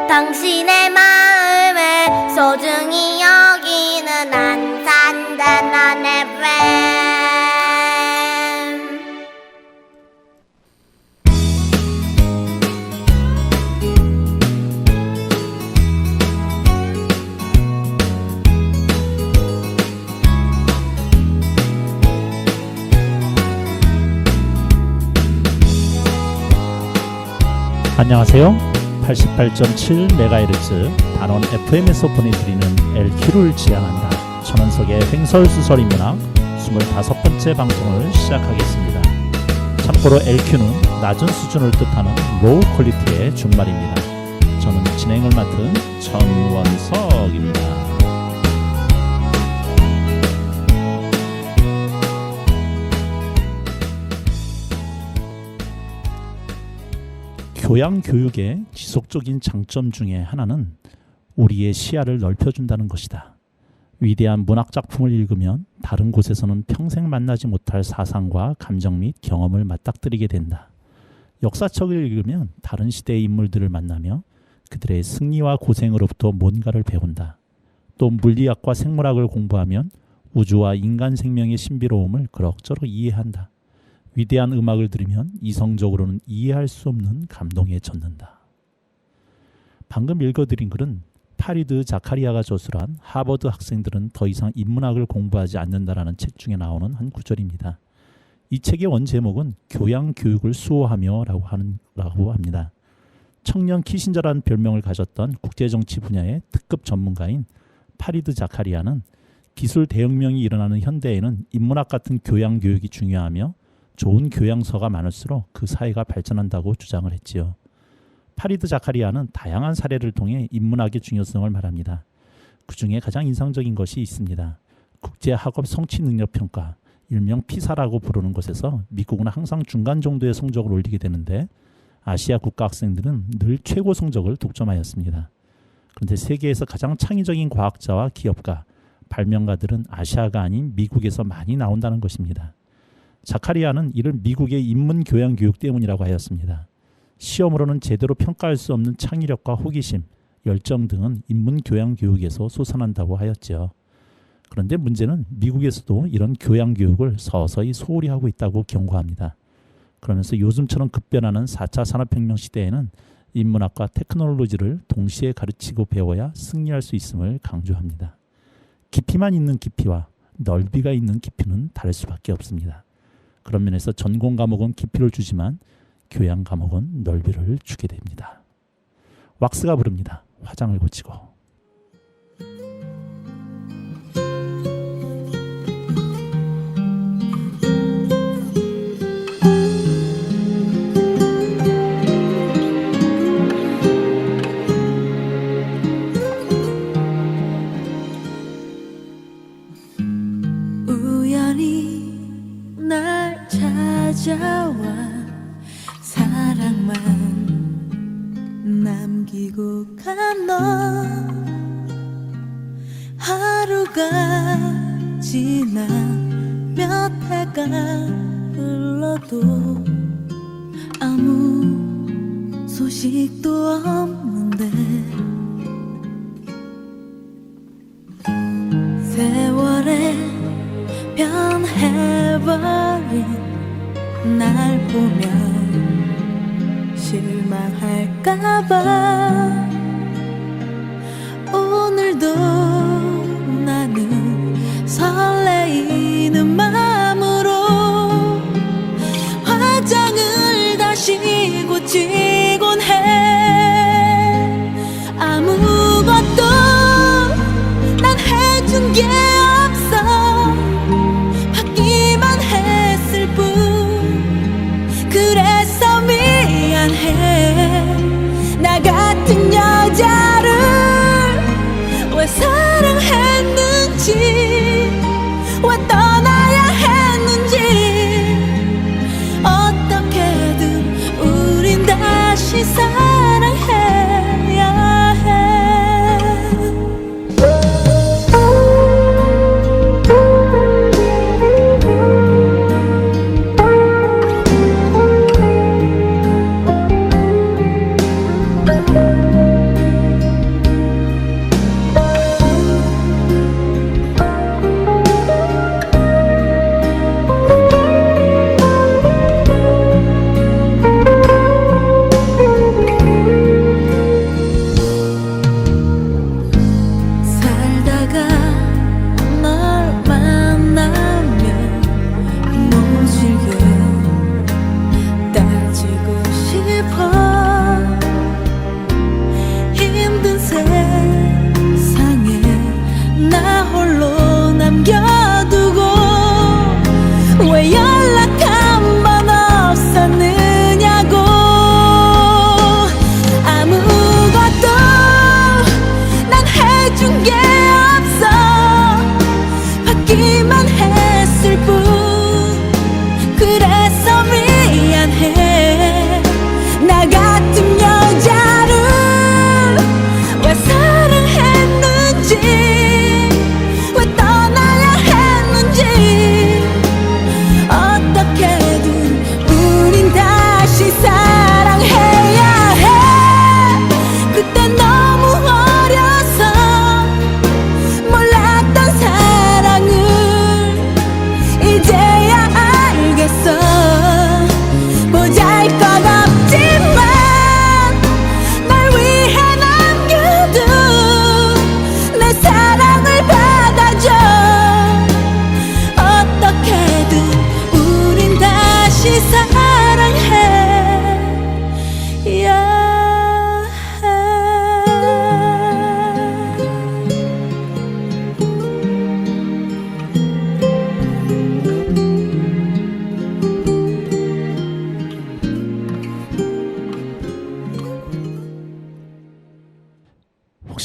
당신의 마음을 소중히 여기는 안산단한 FM. 안녕하세요. 88.7MHz 단원 FM에서 보내드리는 LQ를 지향한다. 천원석의 횡설수설인문학 25번째 방송을 시작하겠습니다. 참고로 LQ는 낮은 수준을 뜻하는 로우 퀄리티의 준말입니다. 저는 진행을 맡은 전원석입니다. 교양교육의 지속적인 장점 중에 하나는 우리의 시야를 넓혀준다는 것이다. 위대한 문학작품을 읽으면 다른 곳에서는 평생 만나지 못할 사상과 감정 및 경험을 맞닥뜨리게 된다. 역사책을 읽으면 다른 시대의 인물들을 만나며 그들의 승리와 고생으로부터 뭔가를 배운다. 또 물리학과 생물학을 공부하면 우주와 인간 생명의 신비로움을 그럭저럭 이해한다. 위대한 음악을 들으면 이성적으로는 이해할 수 없는 감동에 젖는다. 방금 읽어드린 글은 파리드 자카리아가 저술한 하버드 학생들은 더 이상 인문학을 공부하지 않는다라는 책 중에 나오는 한 구절입니다. 이 책의 원제목은 교양교육을 수호하며 라고 합니다. 청년 키신저라는 별명을 가졌던 국제정치 분야의 특급 전문가인 파리드 자카리아는 기술 대혁명이 일어나는 현대에는 인문학 같은 교양교육이 중요하며 좋은 교양서가 많을수록 그 사회가 발전한다고 주장을 했지요. 파리드 자카리아는 다양한 사례를 통해 인문학의 중요성을 말합니다. 그 중에 가장 인상적인 것이 있습니다. 국제학업 성취능력평가, 일명 피사라고 부르는 것에서 미국은 항상 중간 정도의 성적을 올리게 되는데 아시아 국가 학생들은 늘 최고 성적을 독점하였습니다. 그런데 세계에서 가장 창의적인 과학자와 기업가, 발명가들은 아시아가 아닌 미국에서 많이 나온다는 것입니다. 자카리아는 이를 미국의 인문 교양 교육 때문이라고 하였습니다. 시험으로는 제대로 평가할 수 없는 창의력과 호기심, 열정 등은 인문 교양 교육에서 솟아난다고 하였죠. 그런데 문제는 미국에서도 이런 교양 교육을 서서히 소홀히 하고 있다고 경고합니다. 그러면서 요즘처럼 급변하는 4차 산업혁명 시대에는 인문학과 테크놀로지를 동시에 가르치고 배워야 승리할 수 있음을 강조합니다. 깊이만 있는 깊이와 넓이가 있는 깊이는 다를 수밖에 없습니다. 그런 면에서 전공 과목은 깊이를 주지만 교양 과목은 넓이를 주게 됩니다. 왁스가 부릅니다. 화장을 고치고. 찾아와 사랑만 남기고 간 너 하루가 지나 몇 해가 흘러도 아무 소식도 없는데 세월에 변해버린 날 보면 실망할까봐 오늘도 나는 설레이는 마음으로 화장을 다시 고치곤 해. 아무것도 난 해준 게 없어. 받기만 했을 뿐. 그래서 미안해. 나 같은 여자를 왜 사랑했는지, 왜 떠나야 했는지, 어떻게든 우린 다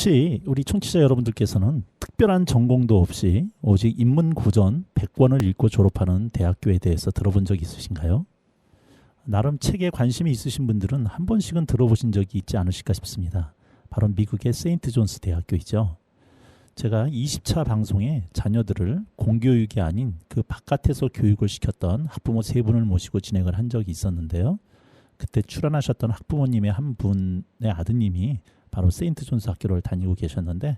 혹시 우리 청취자 여러분들께서는 특별한 전공도 없이 오직 인문고전 100권을 읽고 졸업하는 대학교에 대해서 들어본 적 있으신가요? 나름 책에 관심이 있으신 분들은 한 번씩은 들어보신 적이 있지 않으실까 싶습니다. 바로 미국의 세인트 존스 대학교이죠. 제가 20차 방송에 자녀들을 공교육이 아닌 그 바깥에서 교육을 시켰던 학부모 3분을 모시고 진행을 한 적이 있었는데요. 그때 출연하셨던 학부모님의 한 분의 아드님이 바로 세인트 존스 학교를 다니고 계셨는데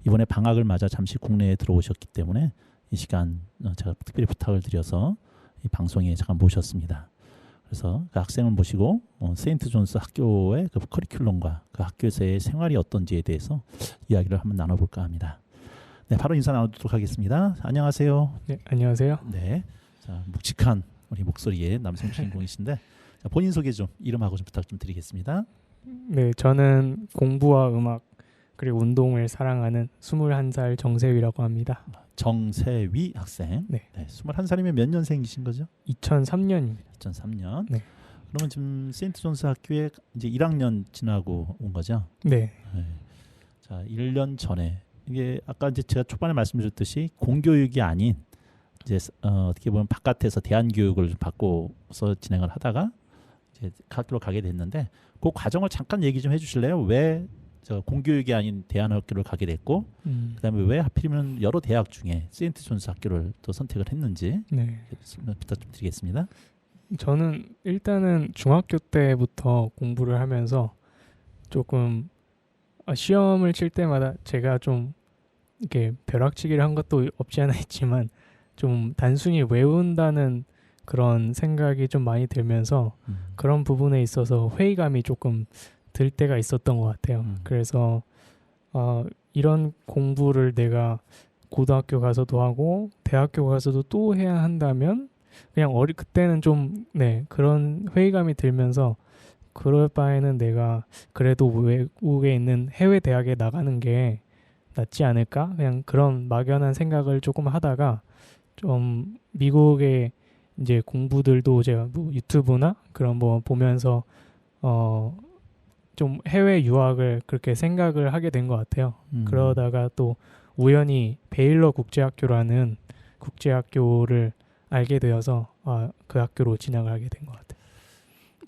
이번에 방학을 맞아 잠시 국내에 들어오셨기 때문에 이 시간 제가 특별히 부탁을 드려서 이 방송에 잠깐 모셨습니다. 그래서 그 학생을 모시고 세인트 존스 학교의 그 커리큘럼과 그 학교에서의 생활이 어떤지에 대해서 이야기를 한번 나눠볼까 합니다. 네, 바로 인사 나누도록 하겠습니다. 안녕하세요. 네, 안녕하세요. 네, 자, 묵직한 우리 목소리의 남성 주인공이신데 자, 본인 소개 좀 이름하고 좀 부탁 좀 드리겠습니다. 네, 저는 공부와 음악 그리고 운동을 사랑하는 21살 정세위라고 합니다. 정세위 학생. 네. 21살이면 몇 년생이신 거죠? 2003년입니다. 2003년. 네. 그러면 지금 세인트 존스 학교에 이제 1학년 지나고 온 거죠? 네. 네. 자, 1년 전에 이게 아까 이제 제가 초반에 말씀드렸듯이 공교육이 아닌 이제 어떻게 보면 바깥에서 대안 교육을 받고서 진행을 하다가 이제 학교로 가게 됐는데 그 과정을 잠깐 얘기 좀 해주실래요? 왜 저 공교육이 아닌 대안학교를 가게 됐고 그다음에 왜 하필이면 여러 대학 중에 세인트 존스 학교를 또 선택을 했는지 네. 부탁 좀 드리겠습니다. 저는 일단은 중학교 때부터 공부를 하면서 조금 시험을 칠 때마다 제가 좀 이렇게 벼락치기를 한 것도 없지 않아 있지만 좀 단순히 외운다는 그런 생각이 좀 많이 들면서 그런 부분에 있어서 회의감이 조금 들 때가 있었던 것 같아요. 그래서 이런 공부를 내가 고등학교 가서도 하고 대학교 가서도 또 해야 한다면 그냥 그때는 좀 그런 회의감이 들면서 그럴 바에는 내가 그래도 외국에 있는 해외 대학에 나가는 게 낫지 않을까? 그냥 그런 막연한 생각을 조금 하다가 좀 미국의 이제 공부들도 제가 뭐 유튜브나 그런 뭐 보면서 좀 해외 유학을 그렇게 생각을 하게 된 것 같아요. 그러다가 또 우연히 베일러 국제학교라는 국제학교를 알게 되어서 그 학교로 진학을 하게 된 것 같아요.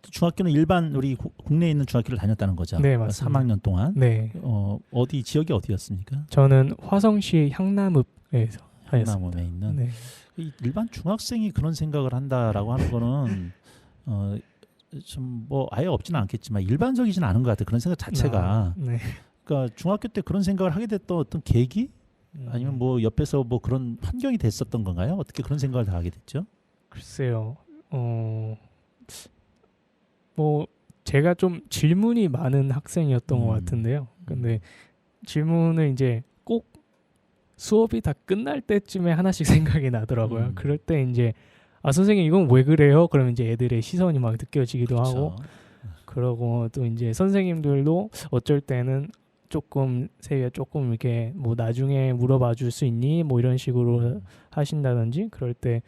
중학교는 일반 우리 국내에 있는 중학교를 다녔다는 거죠? 네, 맞습니다. 3학년 동안? 네. 어디 지역이 어디였습니까? 저는 화성시 향남읍에서 다녔습니다. 향남읍에 있는? 네. 일반 중학생이 그런 생각을 한다라고 하는 거는 좀 뭐 아예 없지는 않겠지만 일반적이지는 않은 것 같아요. 그런 생각 자체가. 네. 그러니까 중학교 때 그런 생각을 하게 됐던 어떤 계기? 아니면 뭐 옆에서 뭐 그런 환경이 됐었던 건가요? 어떻게 그런 생각을 다 하게 됐죠? 글쎄요. 뭐 제가 좀 질문이 많은 학생이었던 것 같은데요. 근데 질문을 이제 꼭 수업이 다 끝날 때쯤에 하나씩 생각이 나더라고요. 그럴 때 이제 선생님 이건 왜 그래요? 그러면 이제 애들의 시선이 막 느껴지기도 그렇죠. 하고 그러고 또 이제 선생님들도 어쩔 때는 조금 세희야 조금 이렇게 뭐 나중에 물어봐 줄 수 있니? 뭐 이런 식으로 하신다든지 그럴 때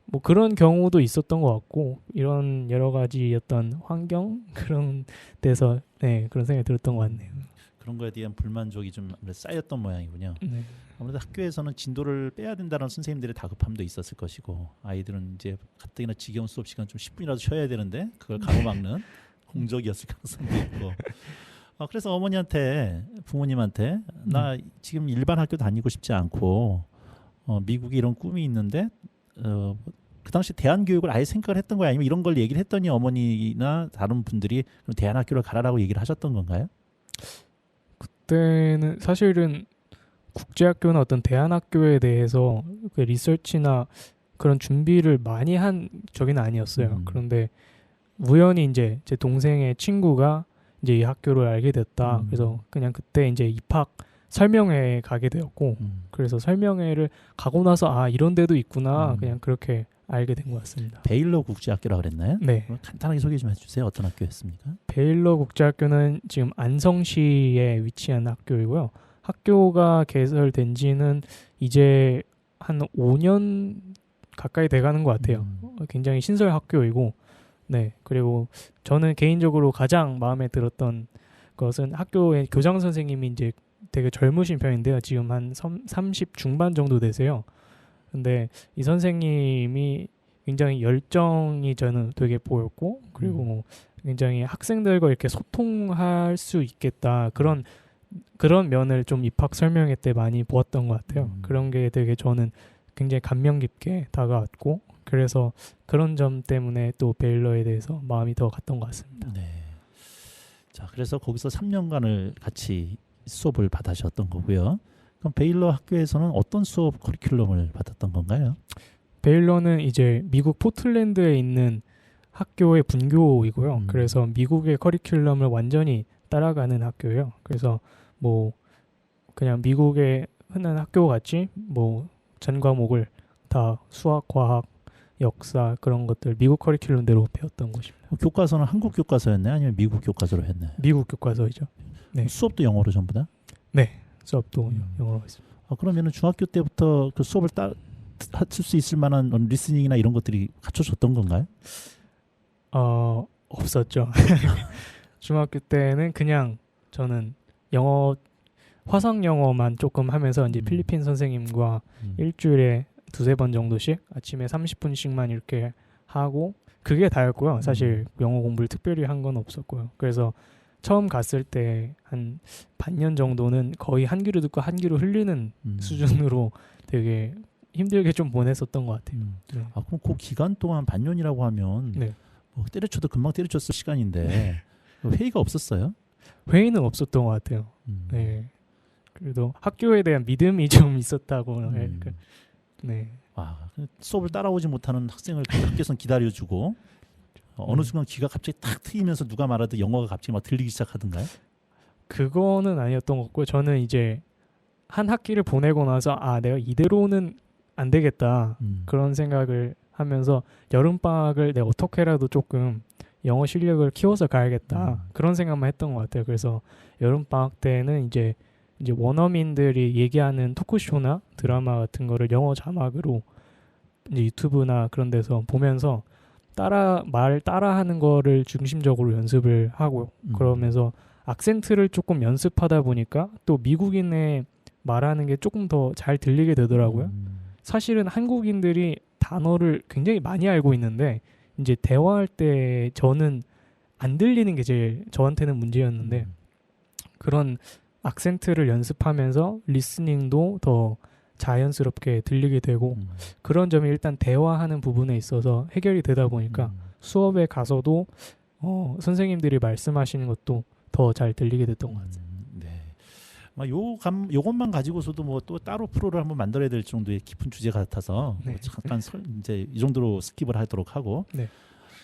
뭐 그런 경우도 있었던 것 같고 이런 여러 가지 어떤 환경 그런 데서 그런 생각이 들었던 것 같네요. 그런 거에 대한 불만족이 좀 쌓였던 모양이군요. 네. 아무래도 학교에서는 진도를 빼야 된다는 선생님들의 다급함도 있었을 것이고 아이들은 이제 가뜩이나 지겨운 수업 시간 좀 10분이라도 쉬어야 되는데 그걸 가로막는 공적이었을 가능성도 있고 그래서 어머니한테 부모님한테 나 지금 일반 학교 다니고 싶지 않고 미국에 이런 꿈이 있는데 그 당시 대안교육을 아예 생각을 했던 거야 아니면 이런 걸 얘기를 했더니 어머니나 다른 분들이 그럼 대안학교를 가라라고 얘기를 하셨던 건가요? 그때는 사실은 국제학교나 어떤 대안학교에 대해서 그 리서치나 그런 준비를 많이 한 적은 아니었어요. 그런데 우연히 이제 제 동생의 친구가 이제 이 학교를 알게 됐다. 그래서 그냥 그때 이제 입학 설명회에 가게 되었고 그래서 설명회를 가고 나서 이런 데도 있구나 그냥 그렇게 알게 된 것 같습니다. 베일러 국제학교라고 그랬나요? 네. 간단하게 소개 좀 해주세요. 어떤 학교였습니까? 베일러 국제학교는 지금 안성시에 위치한 학교이고요. 학교가 개설된 지는 이제 한 5년 가까이 돼가는 것 같아요. 굉장히 신설 학교이고 그리고 저는 개인적으로 가장 마음에 들었던 것은 학교의 교장 선생님이 이제 되게 젊으신 편인데요. 지금 한 30 중반 정도 되세요. 근데 이 선생님이 굉장히 열정이 저는 되게 보였고, 그리고 굉장히 학생들과 이렇게 소통할 수 있겠다, 그런 면을 좀 입학 설명회 때 많이 보았던 것 같아요. 그런 게 되게 저는 굉장히 감명 깊게 다가왔고, 그래서 그런 점 때문에 또 베일러에 대해서 마음이 더 갔던 것 같습니다. 네. 자, 그래서 거기서 3년간을 같이 수업을 받으셨던 거고요. 그럼 베일러 학교에서는 어떤 수업 커리큘럼을 받았던 건가요? 베일러는 이제 미국 포틀랜드에 있는 학교의 분교이고요. 음. 그래서 미국의 커리큘럼을 완전히 따라가는 학교예요. 그래서 뭐 그냥 미국의 흔한 학교 같이 뭐 전 과목을 다 수학, 과학, 역사 그런 것들 미국 커리큘럼대로 배웠던 것입니다. 교과서는 한국 교과서였나요? 아니면 미국 교과서로 했나요? 미국 교과서이죠. 네. 수업도 영어로 전부 다? 수업도 영어로 했습니다. 그러면은 중학교 때부터 그 수업을 하실 수 있을 만한 리스닝이나 이런 것들이 갖춰졌던 건가요? 없었죠. 중학교 때는 그냥 저는 영어 화상 영어만 조금 하면서 이제 필리핀 선생님과 일주일에 2-3번 정도씩 아침에 30분씩만 이렇게 하고 그게 다였고요. 사실 영어 공부를 특별히 한 건 없었고요. 그래서 처음 갔을 때 한 반년 정도는 거의 한 귀로 듣고 한 귀로 흘리는 수준으로 되게 힘들게 좀 보냈었던 것 같아요. 네. 그럼 그 기간 동안 반년이라고 하면 네. 뭐 때려쳐도 금방 때려쳤을 시간인데 회의가 없었어요? 회의는 없었던 것 같아요. 네. 그래도 학교에 대한 믿음이 좀 있었다고. 네. 수업을 따라오지 못하는 학생을 학교에서 기다려주고 어느 순간 귀가 갑자기 탁 트이면서 누가 말하든 영어가 갑자기 막 들리기 시작하던가요? 그거는 아니었던 것 같고요. 저는 이제 한 학기를 보내고 나서 내가 이대로는 안 되겠다 그런 생각을 하면서 여름방학을 내가 어떻게라도 조금 영어 실력을 키워서 가야겠다 그런 생각만 했던 것 같아요. 그래서 여름방학 때는 이제 원어민들이 얘기하는 토크쇼나 드라마 같은 거를 영어 자막으로 이제 유튜브나 그런 데서 보면서 말 따라하는 거를 중심적으로 연습을 하고 그러면서 악센트를 조금 연습하다 보니까 또 미국인의 말하는 게 조금 더 잘 들리게 되더라고요. 사실은 한국인들이 단어를 굉장히 많이 알고 있는데 이제 대화할 때 저는 안 들리는 게 제일 저한테는 문제였는데 그런 악센트를 연습하면서 리스닝도 더 자연스럽게 들리게 되고 그런 점이 일단 대화하는 부분에 있어서 해결이 되다 보니까 수업에 가서도 선생님들이 말씀하시는 것도 더 잘 들리게 됐던 것 같아요. 요것만 가지고서도 뭐 또 따로 프로를 한번 만들어야 될 정도의 깊은 주제 같아서 네. 잠깐 이제 이 정도로 스킵을 하도록 하고 네.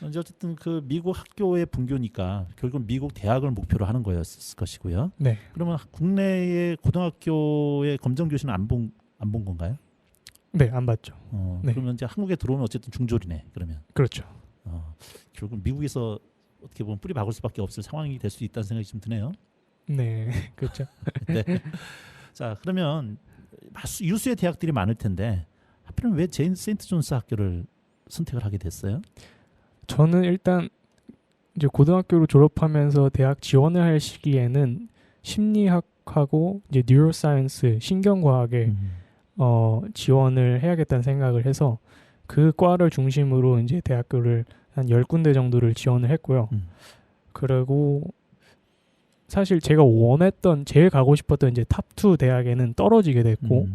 이제 어쨌든 그 미국 학교의 분교니까 결국 미국 대학을 목표로 하는 거였을 것이고요. 네. 그러면 국내의 고등학교의 검정 교실은 안 본 건가요? 네, 안 봤죠. 네. 그러면 이제 한국에 들어오면 어쨌든 중졸이네. 그러면 그렇죠. 결국 미국에서 어떻게 보면 뿌리 박을 수밖에 없을 상황이 될 수 있다는 생각이 좀 드네요. 네, 그렇죠. 네. 자, 그러면 유수의 대학들이 많을 텐데 하필은 왜 세인트 존스 학교를 선택을 하게 됐어요? 저는 일단 이제 고등학교를 졸업하면서 대학 지원을 할 시기에는 심리학하고 이제 뉴로사이언스 신경과학에 지원을 해야겠다는 생각을 해서 그 과를 중심으로 이제 대학교를 한 10군데 정도를 지원을 했고요. 그리고 사실 제가 제일 가고 싶었던 이제 탑2 대학에는 떨어지게 됐고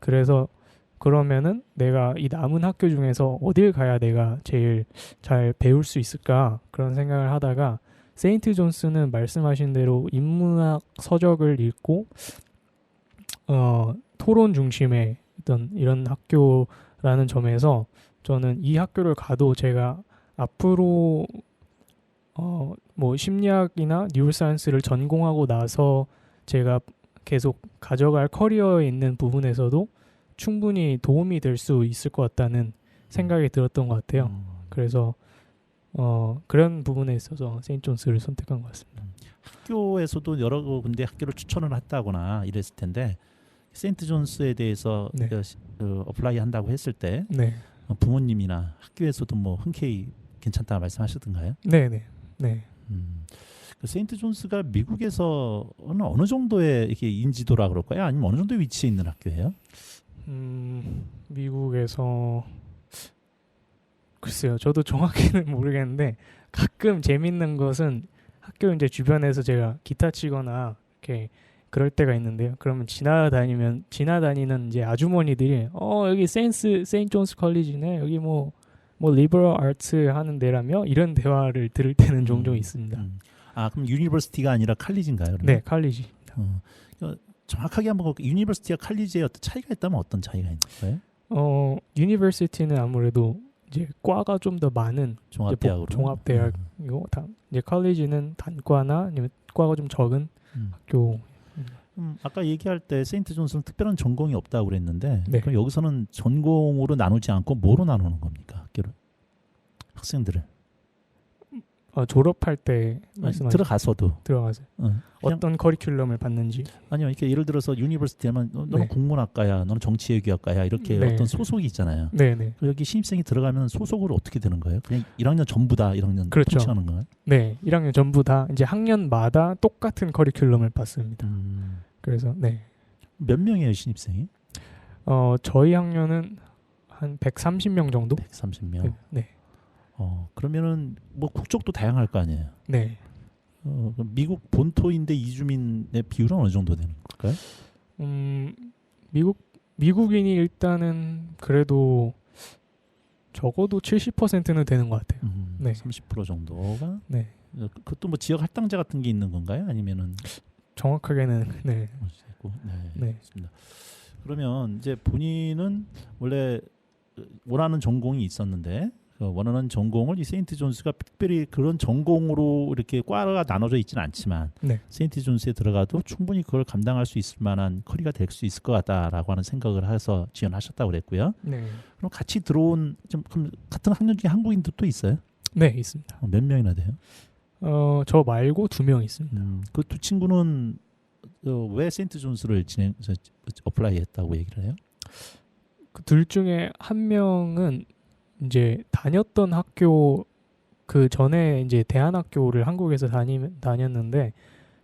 그래서 그러면은 내가 이 남은 학교 중에서 어딜 가야 내가 제일 잘 배울 수 있을까 그런 생각을 하다가 세인트 존스는 말씀하신 대로 인문학 서적을 읽고 토론 중심의 어떤 이런 학교라는 점에서 저는 이 학교를 가도 제가 앞으로 뭐 심리학이나 뉴로사이언스를 전공하고 나서 제가 계속 가져갈 커리어에 있는 부분에서도 충분히 도움이 될 수 있을 것 같다는 생각이 들었던 것 같아요. 그래서 그런 부분에 있어서 세인트 존스를 선택한 것 같습니다. 학교에서도 여러 군데 학교를 추천을 했다거나 이랬을 텐데 세인트 존스에 대해서 네. 어플라이 한다고 했을 때 네. 부모님이나 학교에서도 뭐 흔쾌히 괜찮다 말씀하시던가요? 네. 그 세인트 존스가 미국에서는 어느 정도의 이렇게 인지도라 그럴까요? 아니면 어느 정도 위치에 있는 학교예요? 미국에서 글쎄요, 저도 정확히는 모르겠는데 가끔 재밌는 것은 학교 이제 주변에서 제가 기타 치거나 이렇게 그럴 때가 있는데요. 그러면 지나다니는 이제 아주머니들이 여기 세인트 존스 컬리지네, 여기 뭐 리버럴 아트 하는 데라며 이런 대화를 들을 때는 종종 있습니다. 아, 그럼 유니버시티가 아니라 칼리지인가요? 그러면? 네, 칼리지. 정확하게 한번 유니버시티와 칼리지의 어떤 차이가 있다면 어떤 차이가 있는 거예요? 유니버시티는 아무래도 이제 과가 좀 더 많은 종합대학으로. 종합대학이고 이제 칼리지는 단과나 아니면 과가 좀 적은 학교. 아까 얘기할 때 세인트 존스는 특별한 전공이 없다고 그랬는데 네. 그럼 여기서는 전공으로 나누지 않고 뭐로 나누는 겁니까? 학교를? 학생들을? 졸업할 때 말씀하신 들어가서도 들어가서 어떤 커리큘럼을 받는지. 아니요, 이렇게 예를 들어서 유니버시티하면 너는 네. 국문학과야, 너는 정치외교학과야 이렇게 네. 어떤 소속이 있잖아요. 네네. 여기 신입생이 들어가면 소속으로 어떻게 되는 거예요? 그냥 1학년 전부 다 1학년 그렇죠. 통칭하는 거예요? 네, 1학년 전부 다 이제 학년마다 똑같은 커리큘럼을 받습니다. 그래서 네, 몇 명이에요 신입생이? 저희 학년은 한 130명 정도. 130명. 네, 그러면은 뭐 국적도 다양할 거 아니에요? 네. 그럼 미국 본토인데 이주민의 비율은 어느 정도 되는 걸까요? 미국인이 일단은 그래도 적어도 70%는 되는 것 같아요. 네. 30% 정도가. 네. 그것도 뭐 지역 할당제 같은 게 있는 건가요? 아니면은 정확하게는 네. 네. 네. 좋습니다. 그러면 이제 본인은 원래 원하는 전공이 있었는데 그 원하는 전공을 이 세인트 존스가 특별히 그런 전공으로 이렇게 과가 나눠져 있지는 않지만 네. 세인트 존스에 들어가도 충분히 그걸 감당할 수 있을 만한 커리가 될 수 있을 것 같다라고 하는 생각을 해서 지원하셨다고 그랬고요. 네. 그럼 같이 들어온 좀 그럼 같은 학년 중에 한국인도 또 있어요? 네, 있습니다. 몇 명이나 돼요? 저 말고 2명 있습니다. 그 두 친구는 왜 세인트 존스를 어플라이했다고 얘기를 해요? 그 둘 중에 한 명은 이제 다녔던 학교 그 전에 이제 대안학교를 한국에서 다녔는데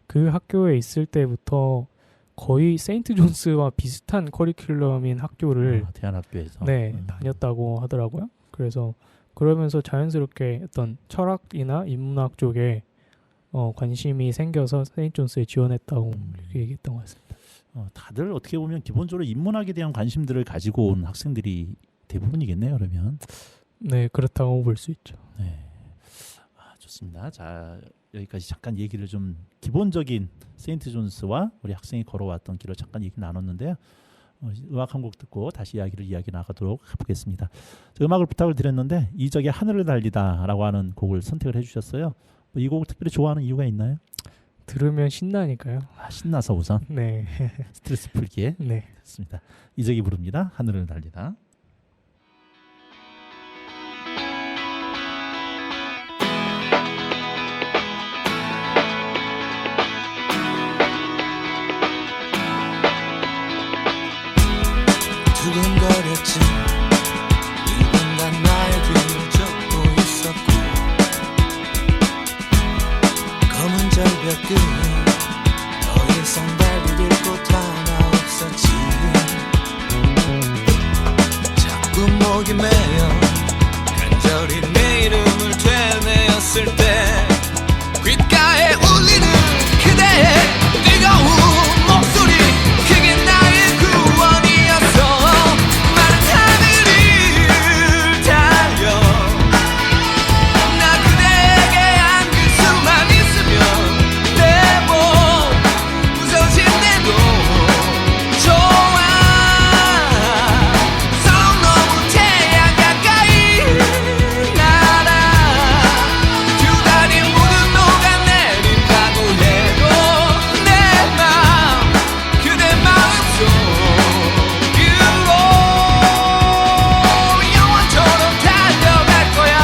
그 학교에 있을 때부터 거의 세인트 존스와 비슷한 커리큘럼인 학교를 대안학교에서 다녔다고 하더라고요. 그래서 그러면서 자연스럽게 어떤 철학이나 인문학 쪽에 관심이 생겨서 세인트 존스에 지원했다고 이렇게 얘기했던 것 같습니다. 다들 어떻게 보면 기본적으로 인문학에 대한 관심들을 가지고 온 학생들이 대부분이겠네요. 그러면 네, 그렇다고 볼 수 있죠. 네, 좋습니다. 자, 여기까지 잠깐 얘기를 좀 기본적인 세인트 존스와 우리 학생이 걸어왔던 길을 잠깐 얘기 나눴는데요. 음악 한 곡 듣고 다시 이야기 나가도록 해보겠습니다. 음악을 부탁을 드렸는데 이적의 하늘을 달리다라고 하는 곡을 선택을 해주셨어요. 이 곡을 특별히 좋아하는 이유가 있나요? 들으면 신나니까요. 신나서 우선 네. 스트레스 풀기에 네. 됐습니다. 이적이 부릅니다. 하늘을 달리다. 두근거렸지 누군가 나의 뒤를 쫓고 있었고 검은 절벽 끝 더 이상 발디딜 곳 하나 없었지 자꾸 목이 메여 간절히 내 이름을 되뇌었을 때 귓가에 울리는 그대의 뜨거운 목소리 그게 나의 구원이었어 마른 하늘을 달려 나 그대에게 안길 수만 있으면 내 몸 부서진대도 좋아 서로 너무 태양 가까이 날아 두 다리 모두 녹아내린다고 해도 내 맘 그대 마음속으로 영원토록 달려갈 거야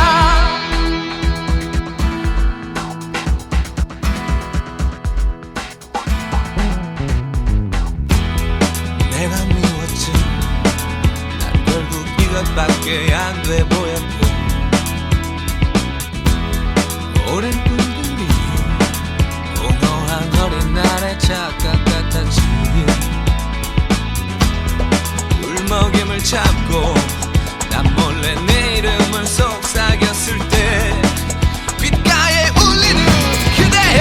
내가 미웠지 난 결국 이것밖에 안 돼 보였고 오랜 꿈들이 나의 착각 같았지. 울먹임을 참고 난 몰래 내 이름을 속삭였을 때 귓가에 울리는 그대의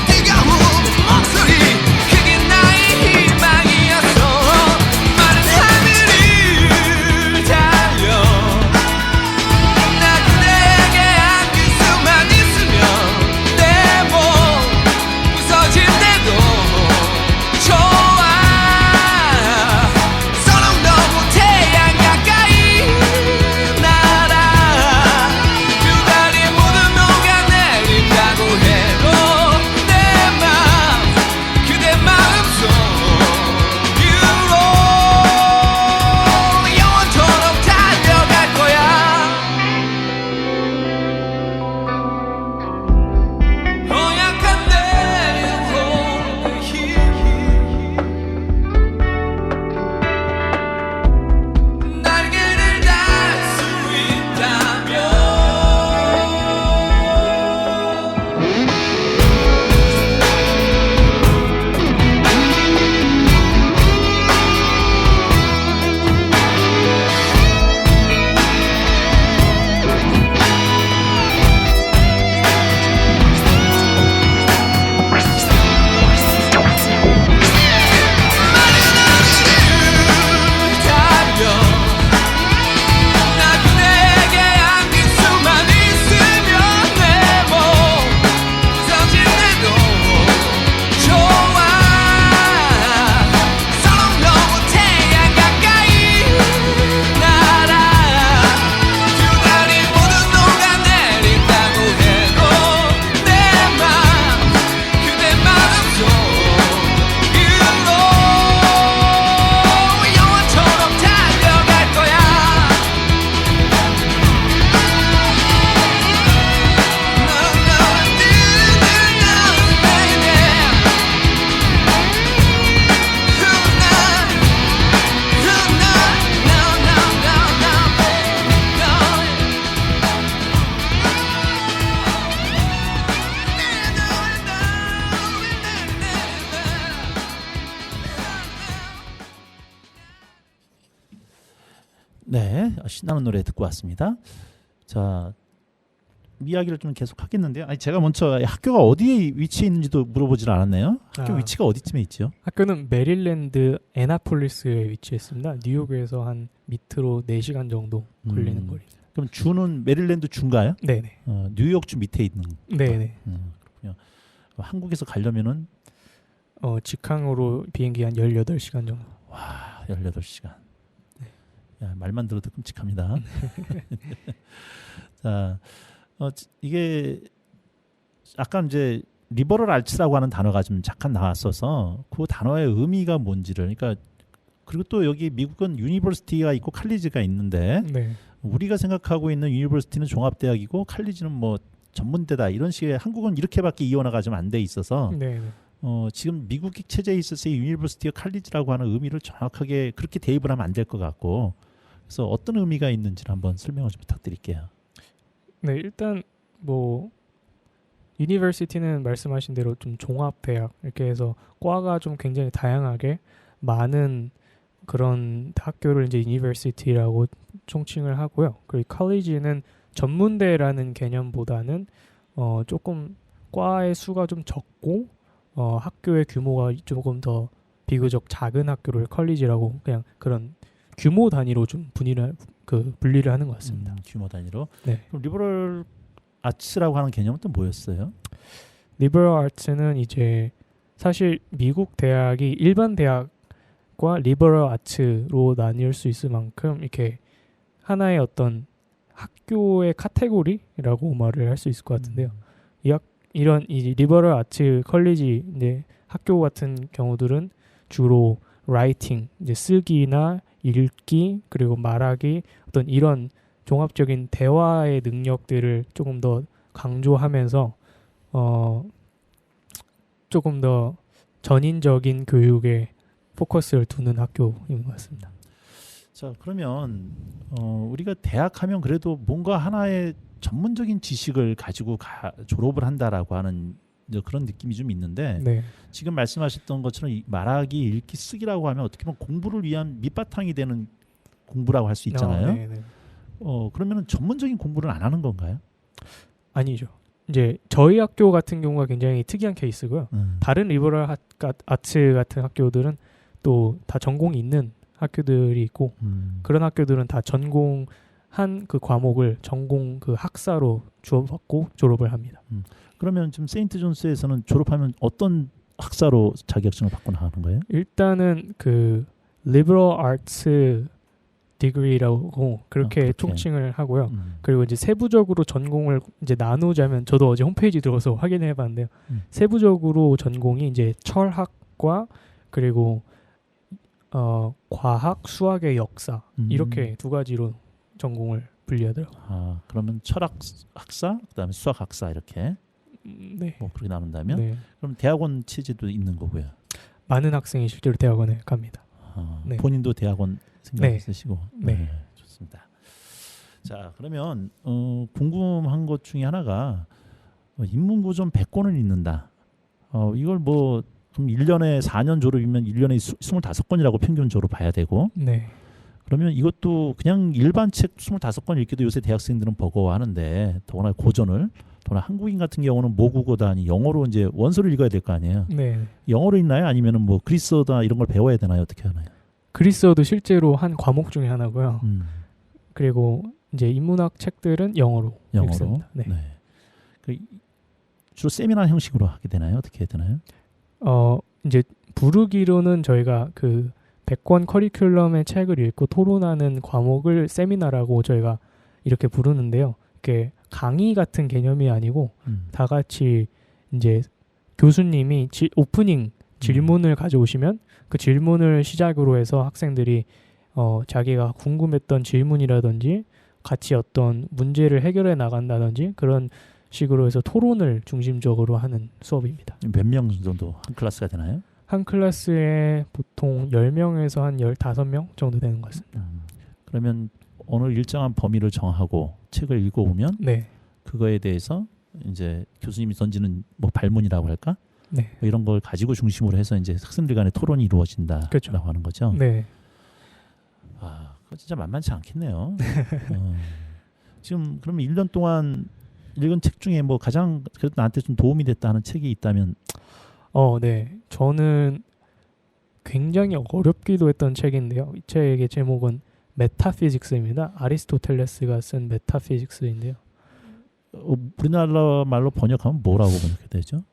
뜨거운 목소리, 그게 나의 희망이었어. 마른 하늘을 달려 나 그대에게 안길 수만 있으면 내 몸 부서질 때도 좋아. 서로 너무 태양 가까이 날아 두 다리 모두 녹아내린다고 해도 내 맘 그대 마음속 유로 영원토록 달려갈 거야. 허약한 내 영혼의 힘 날개를 달 수 있다면 달려 나 그대에게 안길 수만 있으면 내 몸 부서질 때도 좋아. 서로 너무 태양 가까이 날아 두 다리 모두 녹아내린다고 해도 내 맘 그대 마음속 유로 영원토록 달려갈 거야. 네, 신나는 노래 듣고 왔습니다. 자, 이야기를 좀 계속 하겠는데요. 아니, 제가 먼저 학교가 어디에 위치해 있는지도 물어보질 않았네요. 학교 아. 위치가 어디쯤에 있죠? 학교는 메릴랜드 애나폴리스에 위치했습니다. 뉴욕에서 한 밑으로 4시간 정도 걸리는 거리. 그럼 주는 메릴랜드 주인가요? 네네. 뉴욕 주 밑에 있는. 네네. 그렇군요. 한국에서 가려면은 직항으로 비행기 한 18시간 정도. 와, 18시간. 야, 말만 들어도 끔찍합니다. 자, 이게 아까 이제 리버럴 아츠라고 하는 단어가 좀 잠깐 나왔어서 그 단어의 의미가 뭔지를, 그러니까 그리고 또 여기 미국은 유니버시티가 있고 칼리지가 있는데 네. 우리가 생각하고 있는 유니버시티는 종합대학이고 칼리지는 뭐 전문대다 이런 식의, 한국은 이렇게밖에 이원화가 좀 안 돼 있어서 네. 지금 미국 체제에 있어서 유니버시티와 칼리지라고 하는 의미를 정확하게 그렇게 대입을 하면 안 될 것 같고, 그래서 어떤 의미가 있는지를 한번 설명을 좀 부탁드릴게요. 네, 일단 뭐 유니버시티는 말씀하신 대로 좀 종합대학 이렇게 해서 과가 좀 굉장히 다양하게 많은 그런 학교를 이제 유니버시티라고 총칭을 하고요. 그리고 컬리지는 전문대라는 개념보다는 조금 과의 수가 좀 적고 학교의 규모가 조금 더 비교적 작은 학교를 컬리지라고 그냥 그런 규모 단위로 좀 분리를 하는 것 같습니다. 규모 단위로. 네. 그럼 리버럴 아츠라고 하는 개념은 또 뭐였어요? 리버럴 아츠는 이제 사실 미국 대학이 일반 대학과 리버럴 아츠로 나뉠 수 있을 만큼 이렇게 하나의 어떤 학교의 카테고리라고 말을 할 수 있을 것 같은데요. 이런 이 리버럴 아츠 컬리지 이제 학교 같은 경우들은 주로 라이팅, 이제 쓰기나 읽기 그리고 말하기 어떤 이런 종합적인 대화의 능력들을 조금 더 강조하면서 조금 더 전인적인 교육에 포커스를 두는 학교인 것 같습니다. 자, 그러면 우리가 대학하면 그래도 뭔가 하나의 전문적인 지식을 가지고 졸업을 한다라고 하는 이제 그런 느낌이 좀 있는데 네. 지금 말씀하셨던 것처럼 이 말하기, 읽기, 쓰기라고 하면 어떻게 보면 공부를 위한 밑바탕이 되는 공부라고 할 수 있잖아요. 네, 네. 그러면 전문적인 공부를 안 하는 건가요? 아니죠. 이제 저희 학교 같은 경우가 굉장히 특이한 케이스고요. 다른 리버럴 아츠 같은 학교들은 또 다 전공이 있는 학교들이 있고 그런 학교들은 다 전공한 그 과목을 전공 그 학사로 주어받고 졸업을 합니다. 그러면 지금 세인트 존스에서는 졸업하면 어떤 학사로 자격증을 받고 나가는 거예요? 일단은 그 liberal arts degree라고 그렇게 그렇게. 통칭을 하고요. 그리고 이제 세부적으로 전공을 이제 나누자면 저도 어제 홈페이지 들어서 확인해 봤는데요. 세부적으로 전공이 이제 철학과 그리고 과학, 수학의 역사 이렇게 두 가지로 전공을 분리하더라고요. 아, 그러면 철학 학사, 그다음에 수학 학사 이렇게 네. 뭐 그렇게 나눈다면 네. 그럼 대학원 체제도 있는 거고요. 많은 학생이 실제로 대학원에 갑니다. 네. 본인도 대학원 생각 네. 있으시고. 네. 좋습니다. 자, 그러면 궁금한 것 중에 하나가 인문고 좀 100권을 읽는다. 이걸 뭐 그럼 1년에 4년 졸업이면 1년에 25권이라고 평균적으로 봐야 되고 네. 그러면 이것도 그냥 일반 책 25권 읽기도 요새 대학생들은 버거워하는데 더구나 고전을 더구나 한국인 같은 경우는 모국어다 아니 영어로 이제 원서를 읽어야 될 거 아니에요. 네. 영어로 읽나요? 아니면은 뭐 그리스어다 이런 걸 배워야 되나요? 어떻게 하나요? 그리스어도 실제로 한 과목 중에 하나고요. 그리고 이제 인문학 책들은 영어로 읽습니다. 네. 그 주로 세미나 형식으로 하게 되나요? 어떻게 해야 되나요? 이제 부르기로는 저희가 그 100권 커리큘럼의 책을 읽고 토론하는 과목을 세미나라고 저희가 이렇게 부르는데요. 이게 강의 같은 개념이 아니고 다 같이 이제 교수님이 오프닝 질문을 가져오시면 그 질문을 시작으로 해서 학생들이 자기가 궁금했던 질문이라든지 같이 어떤 문제를 해결해 나간다든지 그런 식으로 해서 토론을 중심적으로 하는 수업입니다. 몇 명 정도 한 클래스가 되나요? 한 클래스에 보통 10명에서 한 15명 정도 되는 것 같습니다. 그러면 어느 일정한 범위를 정하고 책을 읽어오면 네. 그거에 대해서 이제 교수님이 던지는 뭐 발문이라고 할까? 네. 뭐 이런 걸 가지고 중심으로 해서 이제 학생들 간의 토론이 이루어진다라고 그렇죠. 하는 거죠. 네. 아, 그거 진짜 만만치 않겠네요. 지금 그러면 1년 동안 읽은 책 중에 뭐 가장 그래도 나한테 좀 도움이 됐다 하는 책이 있다면 네. 저는 굉장히 어렵기도 했던 책인데요. 이 책의 제목은 메타피직스입니다. 아리스토텔레스가 쓴 메타피직스인데요. 우리나라 말로 번역하면 뭐라고 번역해야 되죠?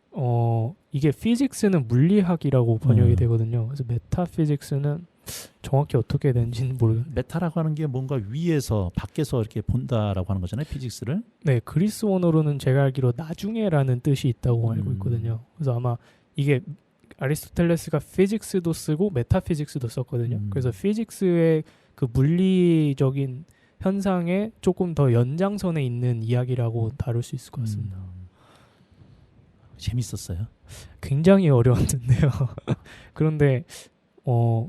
이게 피직스는 물리학이라고 번역이 되거든요. 그래서 메타피직스는 정확히 어떻게 되는지는 모르겠어요. 메타라고 하는 게 뭔가 위에서 밖에서 이렇게 본다라고 하는 거잖아요. 피직스를. 네, 그리스 원어로는 제가 알기로 나중에라는 뜻이 있다고 알고 있거든요. 그래서 아마 이게 아리스토텔레스가 피직스도 쓰고 메타피직스도 썼거든요. 그래서 피직스의 그 물리적인 현상에 조금 더 연장선에 있는 이야기라고 다룰 수 있을 것 같습니다. 재밌었어요. 굉장히 어려웠는데요. 그런데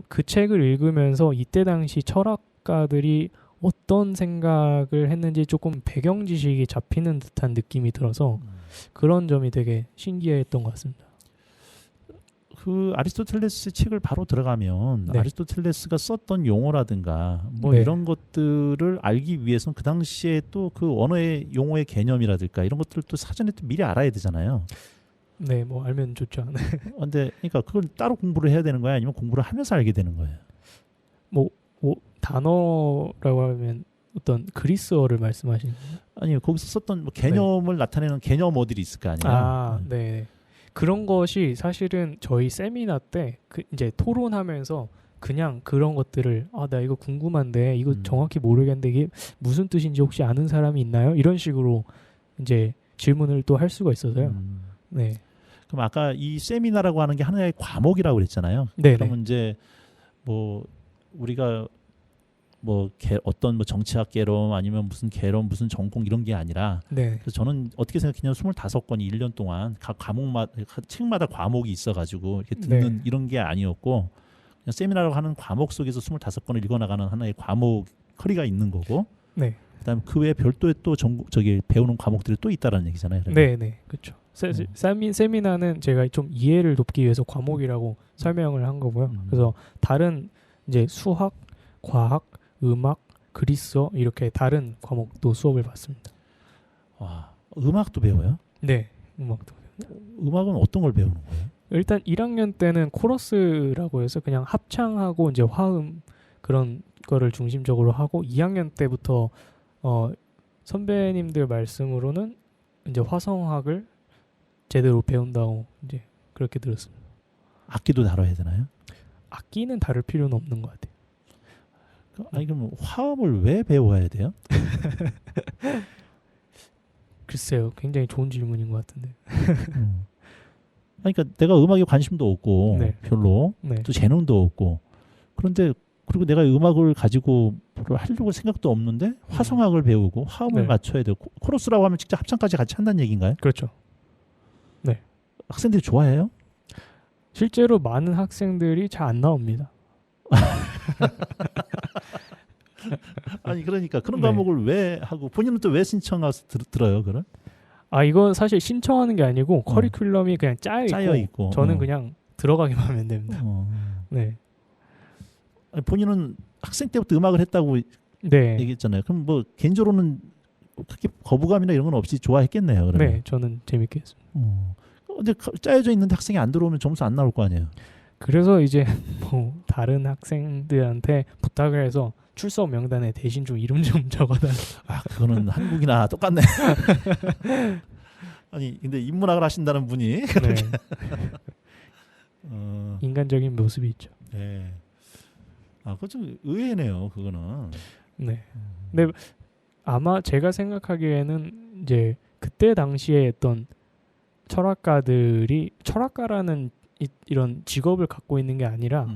그 책을 읽으면서 이때 당시 철학가들이 어떤 생각을 했는지 조금 배경 지식이 잡히는 듯한 느낌이 들어서 그런 점이 되게 신기했던 것 같습니다. 그 아리스토텔레스 책을 바로 들어가면 네. 아리스토텔레스가 썼던 용어라든가 뭐 네. 이런 것들을 알기 위해서는 그 당시에 또 그 언어의 용어의 개념이라든가 이런 것들을 또 사전에 또 미리 알아야 되잖아요. 네, 뭐 알면 좋죠. 네. 근데 그러니까 그걸 따로 공부를 해야 되는 거야, 아니면 공부를 하면서 알게 되는 거예요? 뭐 단어라고 하면 어떤 그리스어를 말씀하시는 거예요? 아니요, 거기서 썼던 뭐 개념을 나타내는 개념어들이 있을 거 아니에요. 아, 네. 그런 것이 사실은 저희 세미나 때 이제 토론하면서 그냥 그런 것들을 나 이거 궁금한데 이거 정확히 모르겠는데 이게 무슨 뜻인지 혹시 아는 사람이 있나요? 이런 식으로 이제 질문을 또 할 수가 있어서요. 네. 그럼 아까 이 세미나라고 하는 게 하나의 과목이라고 그랬잖아요. 네. 그러면 이제 뭐 우리가 뭐 어떤 뭐 정치학 개론 아니면 무슨 개론 무슨 전공 이런 게 아니라 네. 그래서 저는 어떻게 생각했냐면 25권이 1년 동안 각 과목마다 책마다 과목이 있어가지고 이렇게 듣는 네. 이런 게 아니었고 그냥 세미나라고 하는 과목 속에서 25권을 읽어나가는 하나의 과목 커리가 있는 거고 네. 그다음 그 외에 별도의 또 저기 배우는 과목들이 또 있다라는 얘기잖아요. 그러면. 네, 그렇죠. 세미나는 제가 좀 이해를 돕기 위해서 과목이라고 설명을 한 거고요. 그래서 다른 이제 수학, 과학, 음악, 그리스어 이렇게 다른 과목도 수업을 받습니다. 와, 음악도 배워요? 네, 음악도. 음악은 어떤 걸 배우는 거예요? 일단 1학년 때는 코러스라고 해서 그냥 합창하고 이제 화음 그런 거를 중심적으로 하고 2학년 때부터 선배님들 말씀으로는 이제 화성학을 제대로 배운다고 이제 그렇게 들었습니다. 악기도 다뤄야 되나요? 악기는 다룰 필요는 없는 것 같아요. 아니 그럼 화음을 왜 배워야 돼요? 글쎄요, 굉장히 좋은 질문인 것 같은데. 아니, 그러니까 내가 음악에 관심도 없고 네. 별로 네, 또 재능도 없고 그런데 그리고 내가 음악을 가지고 뭘 하려고 생각도 없는데 화성학을 배우고 화음을 네. 맞춰야 되고 코러스라고 하면 직접 합창까지 같이 한다는 얘기인가요? 그렇죠. 학생들이 좋아해요? 실제로 많은 학생들이 잘 안 나옵니다. 아니 그러니까 그런 네. 과목을 왜 하고 본인은 또 왜 신청해서 들어요? 그런 아, 이건 사실 신청하는 게 아니고 커리큘럼이 그냥 짜여 있고 저는 그냥 들어가기만 하면 됩니다. 네. 아니, 본인은 학생 때부터 음악을 했다고 네. 얘기했잖아요. 그럼 뭐 개인적으로는 그렇게 거부감이나 이런 건 없이 좋아했겠네요. 그러면. 네, 저는 재밌게 했습니다. 근데 짜여져 있는데 학생이 안 들어오면 점수 안 나올 거 아니에요. 그래서 이제 뭐 다른 학생들한테 부탁을 해서 출석 명단에 대신 좀 이름 좀 적어달라. 아, 그거는 한국이나 똑같네. 아니, 근데 인문학을 하신다는 분이 네. 인간적인 모습이 있죠. 네. 아, 그거 좀 의외네요. 그거는. 네. 근데 아마 제가 생각하기에는 이제 그때 당시에 어떤 철학가들이 철학가라는 이런 직업을 갖고 있는 게 아니라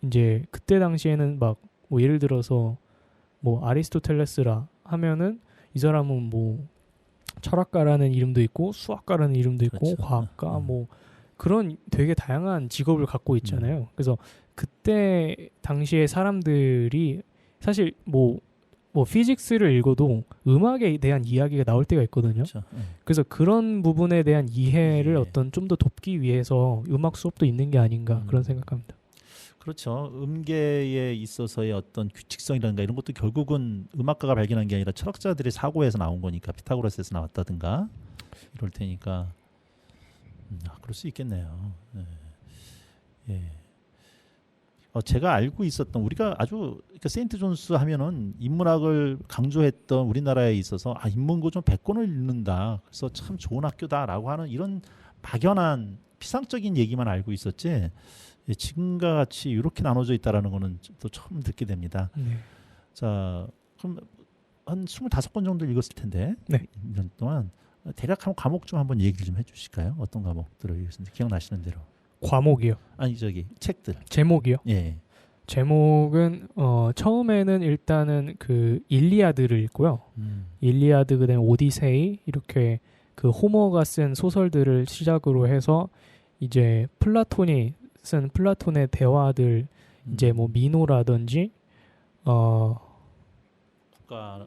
이제 그때 당시에는 막 뭐 예를 들어서 뭐 아리스토텔레스라 하면은 이 사람은 뭐 철학가라는 이름도 있고 수학가라는 이름도 있고 그렇죠. 과학가 뭐 그런 되게 다양한 직업을 갖고 있잖아요. 그래서 그때 당시에 사람들이 사실 뭐 피직스를 읽어도 음악에 대한 이야기가 나올 때가 있거든요. 그렇죠. 그래서 그런 부분에 대한 이해를 예. 어떤 좀 더 돕기 위해서 음악 수업도 있는 게 아닌가 그런 생각합니다. 그렇죠. 음계에 있어서의 어떤 규칙성이라든가 이런 것도 결국은 음악가가 발견한 게 아니라 철학자들의 사고에서 나온 거니까 피타고라스에서 나왔다든가 이럴 테니까 그럴 수 있겠네요. 네. 예. 제가 알고 있었던 우리가 아주 그러니까 세인트 존스 하면은 인문학을 강조했던 우리나라에 있어서 인문고 좀 100권을 읽는다. 그래서 참 좋은 학교다라고 하는 이런 막연한 피상적인 얘기만 알고 있었지. 지금과 같이 이렇게 나눠져 있다라는 거는 또 처음 듣게 됩니다. 네. 자, 그럼 한 25권 정도 읽었을 텐데 네. 1년 동안 대략 한 과목 좀 한번 얘기를 좀 해주실까요? 어떤 과목들을 읽었는지 기억나시는 대로. 과목이요. 아니 저기 책들. 제목이요. 예. 제목은 처음에는 일단은 그 일리아드를 읽고요. 일리아드 그다음에 오디세이 이렇게 그 호머가 쓴 소설들을 시작으로 해서 이제 플라톤이 쓴 플라톤의 대화들 이제 뭐 미노라든지 국가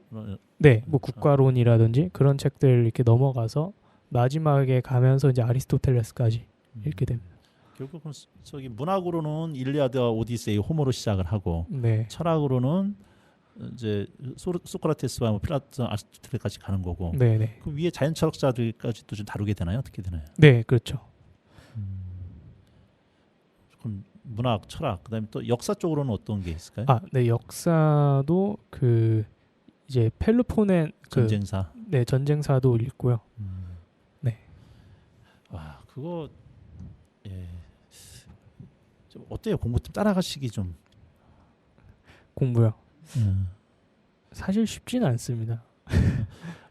네, 뭐 국가론이라든지 그런 책들 이렇게 넘어가서 마지막에 가면서 이제 아리스토텔레스까지 읽게 됩니다. 결국은 저기 문학으로는 일리아드와 오디세이, 호모로 시작을 하고 네, 철학으로는 이제 소크라테스와 뭐 플라톤, 아리스토텔레스까지 가는 거고 네, 네, 그 위에 자연 철학자들까지 또 좀 다루게 되나요? 어떻게 되나요? 네, 그렇죠. 그럼 문학, 철학, 그다음에 또 역사 쪽으로는 어떤 게 있을까요? 네, 역사도 그 이제 펠로폰의 전쟁사. 네, 전쟁사도 읽고요. 네. 와, 그거 예. 좀 어때요? 공부 좀 따라가시기 좀. 공부요. 사실 쉽지는 않습니다.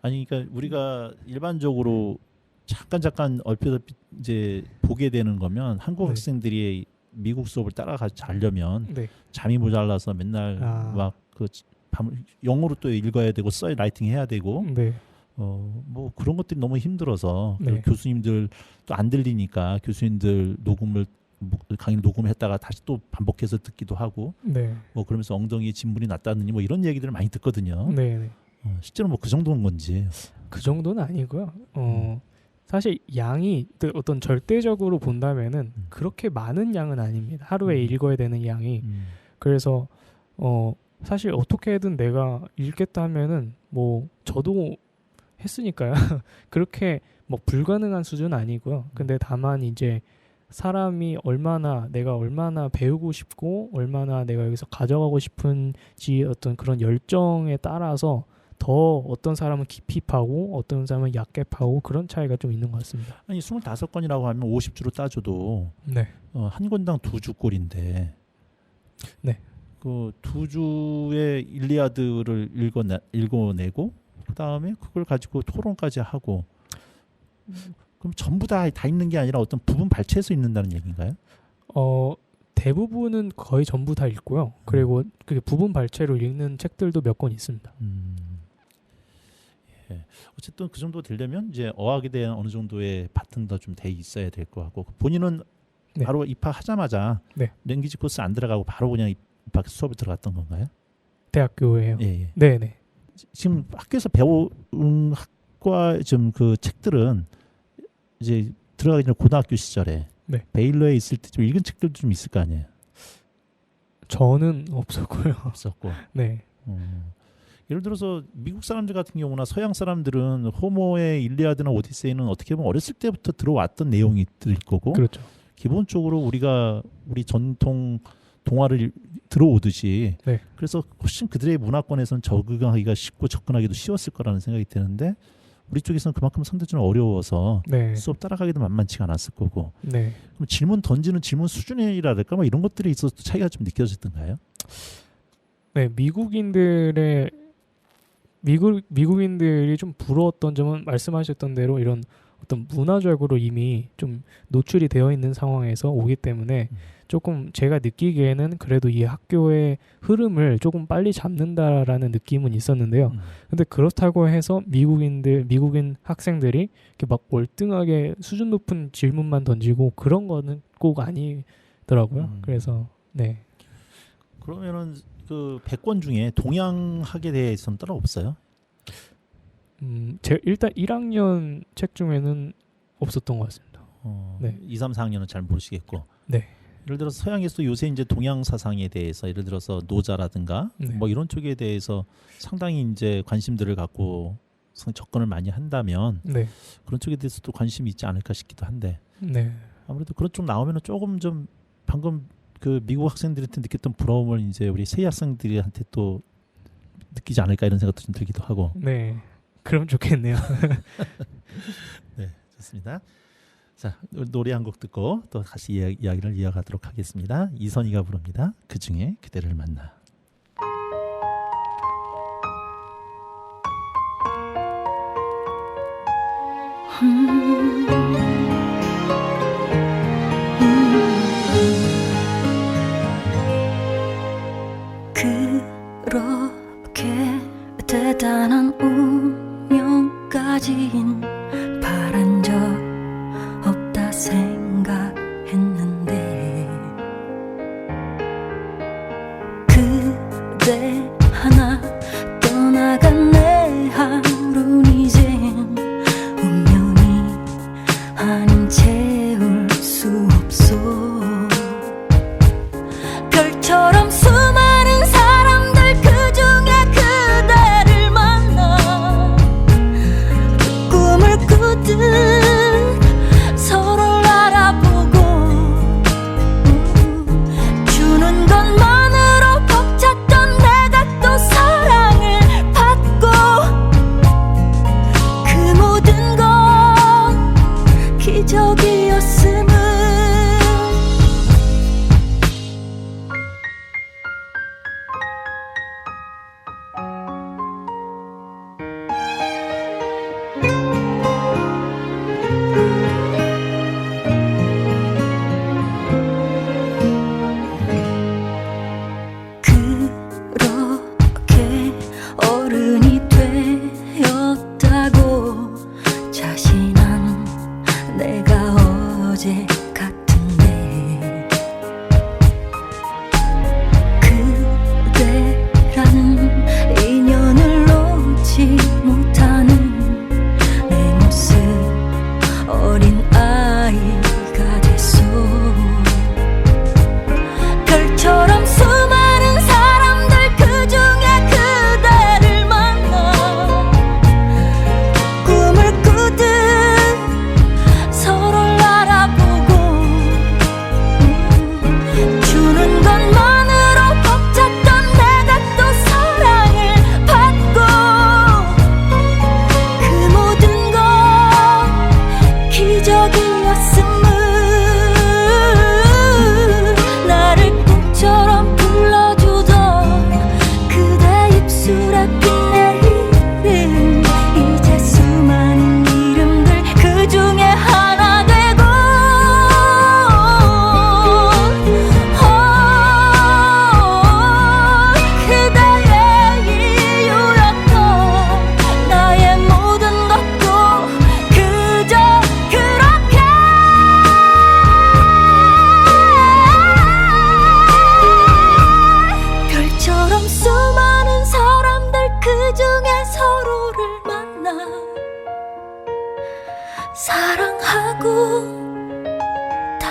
아니 그러니까 우리가 일반적으로 잠깐 얼핏 이제 보게 되는 거면 한국 네. 학생들이 미국 수업을 따라가지 자려면 네. 잠이 모자라서 맨날 막 그 영어로 또 읽어야 되고 라이팅 해야 되고 네. 뭐 그런 것들이 너무 힘들어서 네. 교수님들 또 안 들리니까 교수님들 강의 녹음했다가 다시 또 반복해서 듣기도 하고 네. 뭐 그러면서 엉덩이에 진물이 났다느니 뭐 이런 얘기들을 많이 듣거든요. 네. 네. 실제로 뭐 그 정도인 건지. 그 정도는 아니고요. 사실 양이 어떤 절대적으로 본다면은 그렇게 많은 양은 아닙니다. 하루에 읽어야 되는 양이. 그래서 사실 어떻게든 내가 읽겠다 하면은 뭐 저도 했으니까요. 그렇게 뭐 불가능한 수준은 아니고요. 근데 다만 이제 사람이 내가 얼마나 배우고 싶고 얼마나 내가 여기서 가져가고 싶은지 어떤 그런 열정에 따라서 더 어떤 사람은 깊이 파고 어떤 사람은 얕게 파고 그런 차이가 좀 있는 것 같습니다. 아니 25권이라고 하면 50주로 따져도 네. 한 권당 2주 꼴인데 네. 그 2주의 일리아드를 읽어내고 그다음에 그걸 가지고 토론까지 하고 그럼 전부 다 읽는 게 아니라 어떤 부분 발췌해서 읽는다는 얘기인가요? 대부분은 거의 전부 다 읽고요. 그리고 그 부분 발췌로 읽는 책들도 몇 권 있습니다. 예. 어쨌든 그 정도 되려면 이제 어학에 대한 어느 정도의 바탕도 좀 돼 있어야 될 것 같고 본인은 네. 바로 입학하자마자 네. 랭귀지 코스 안 들어가고 바로 그냥 입학 수업에 들어갔던 건가요? 대학교에요. 예, 예. 네네. 지금 학교에서 배운 학과 좀 그 책들은 이제 들어가기 전에 고등학교 시절에 네. 베일러에 있을 때 좀 읽은 책들도 좀 있을 거 아니에요? 저는 없었고요. 없었고. 네. 예를 들어서 미국 사람들 같은 경우나 서양 사람들은 호모의 일리아드나 오디세이는 어떻게 보면 어렸을 때부터 들어왔던 내용이들 거고 그렇죠. 기본적으로 우리 전통 동화를 들어오듯이 네. 그래서 훨씬 그들의 문화권에서는 적응하기가 쉽고 접근하기도 쉬웠을 거라는 생각이 드는데 우리 쪽에서는 그만큼 상대적으로 어려워서 네. 수업 따라가기도 만만치가 않았을 거고 네. 그럼 질문 던지는 질문 수준이랄까 뭐 이런 것들에 있어서 차이가 좀 느껴졌던가요? 네. 미국인들이 좀 부러웠던 점은 말씀하셨던 대로 이런 어떤 문화적으로 이미 좀 노출이 되어 있는 상황에서 오기 때문에 조금 제가 느끼기에는 그래도 이 학교의 흐름을 조금 빨리 잡는다라는 느낌은 있었는데요. 근데 그렇다고 해서 미국인 학생들이 이렇게 막 월등하게 수준 높은 질문만 던지고 그런 거는 꼭 아니더라고요. 그래서 네. 그러면은 그 100권 중에 동양학에 대해서는 따로 없어요? 일단 1학년 책 중에는 없었던 것 같습니다. 네. 2, 3, 4학년은 잘 모르시겠고. 네. 예를 들어서 서양에서도 요새 이제 동양 사상에 대해서 예를 들어서 노자라든가 네. 뭐 이런 쪽에 대해서 상당히 이제 관심들을 갖고 접근을 많이 한다면 네. 그런 쪽에 대해서도 관심이 있지 않을까 싶기도 한데 네. 아무래도 그런 쪽 나오면은 조금 좀 방금 그 미국 학생들한테 느꼈던 부러움을 이제 우리 새 학생들한테 또 느끼지 않을까 이런 생각도 좀 들기도 하고. 네. 그럼 좋겠네요. 네, 좋습니다. 자, 노래 한 곡 듣고 또 다시 이야기를 이어가도록 하겠습니다. 이선희가 부릅니다. 그중에 그대를 만나. 그렇게 대단한 운명까진 바란 적 없다 생각했는데 그대 하나 떠나간 내 하루는 이젠 운명이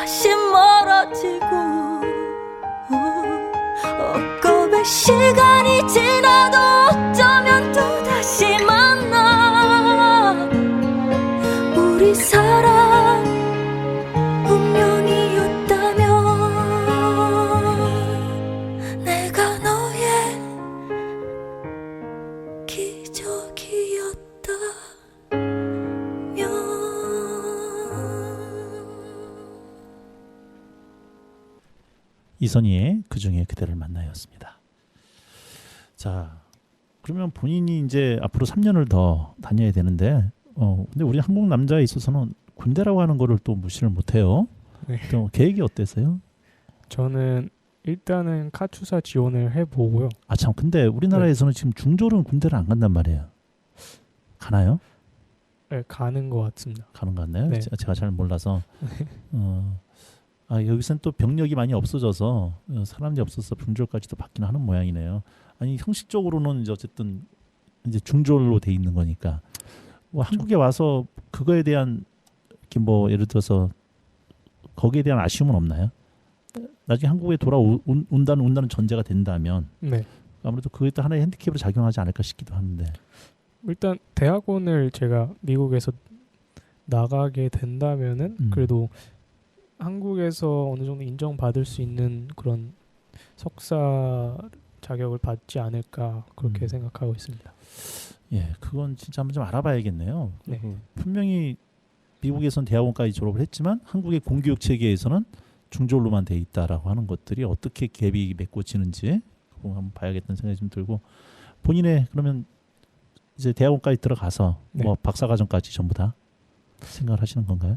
다시 멀어지고 억겁의 시간이 지나도 어쩌면 또다시 만나 우리 사랑 운명이었다면 내가 너의 이선희의 그중에 그대를 만나였습니다. 자, 그러면 본인이 이제 앞으로 3년을 더 다녀야 되는데, 근데 우리 한국 남자에 있어서는 군대라고 하는 거를 또 무시를 못해요. 네. 또 계획이 어때서요? 저는 일단은 카투사 지원을 해보고요. 아 참, 근데 우리나라에서는 지금 중졸은 군대를 안 간단 말이에요. 가나요? 네, 가는 것 같습니다. 가는 것 같나요? 네. 제가 잘 몰라서. 여기서는 또 병력이 많이 없어져서 사람이 없어서 중졸까지도 받기는 하는 모양이네요. 아니 형식적으로는 이제 어쨌든 이제 중졸로 돼 있는 거니까 뭐 그렇죠. 한국에 와서 그거에 대한 이렇게 뭐 예를 들어서 거기에 대한 아쉬움은 없나요? 나중에 한국에 온다는 전제가 된다면 네. 아무래도 그게 또 하나의 핸디캡으로 작용하지 않을까 싶기도 하는데. 일단 대학원을 제가 미국에서 나가게 된다면은 그래도 한국에서 어느 정도 인정받을 수 있는 그런 석사 자격을 받지 않을까 그렇게 생각하고 있습니다. 예, 그건 진짜 한번 좀 알아봐야겠네요. 네. 분명히 미국에선 대학원까지 졸업을 했지만 한국의 공교육 체계에서는 중졸로만 돼 있다라고 하는 것들이 어떻게 갭이 메꿔지는지 그거 한번 봐야겠다는 생각이 좀 들고, 본인의 그러면 이제 대학원까지 들어가서 네. 뭐 박사과정까지 전부 다 생각을 하시는 건가요?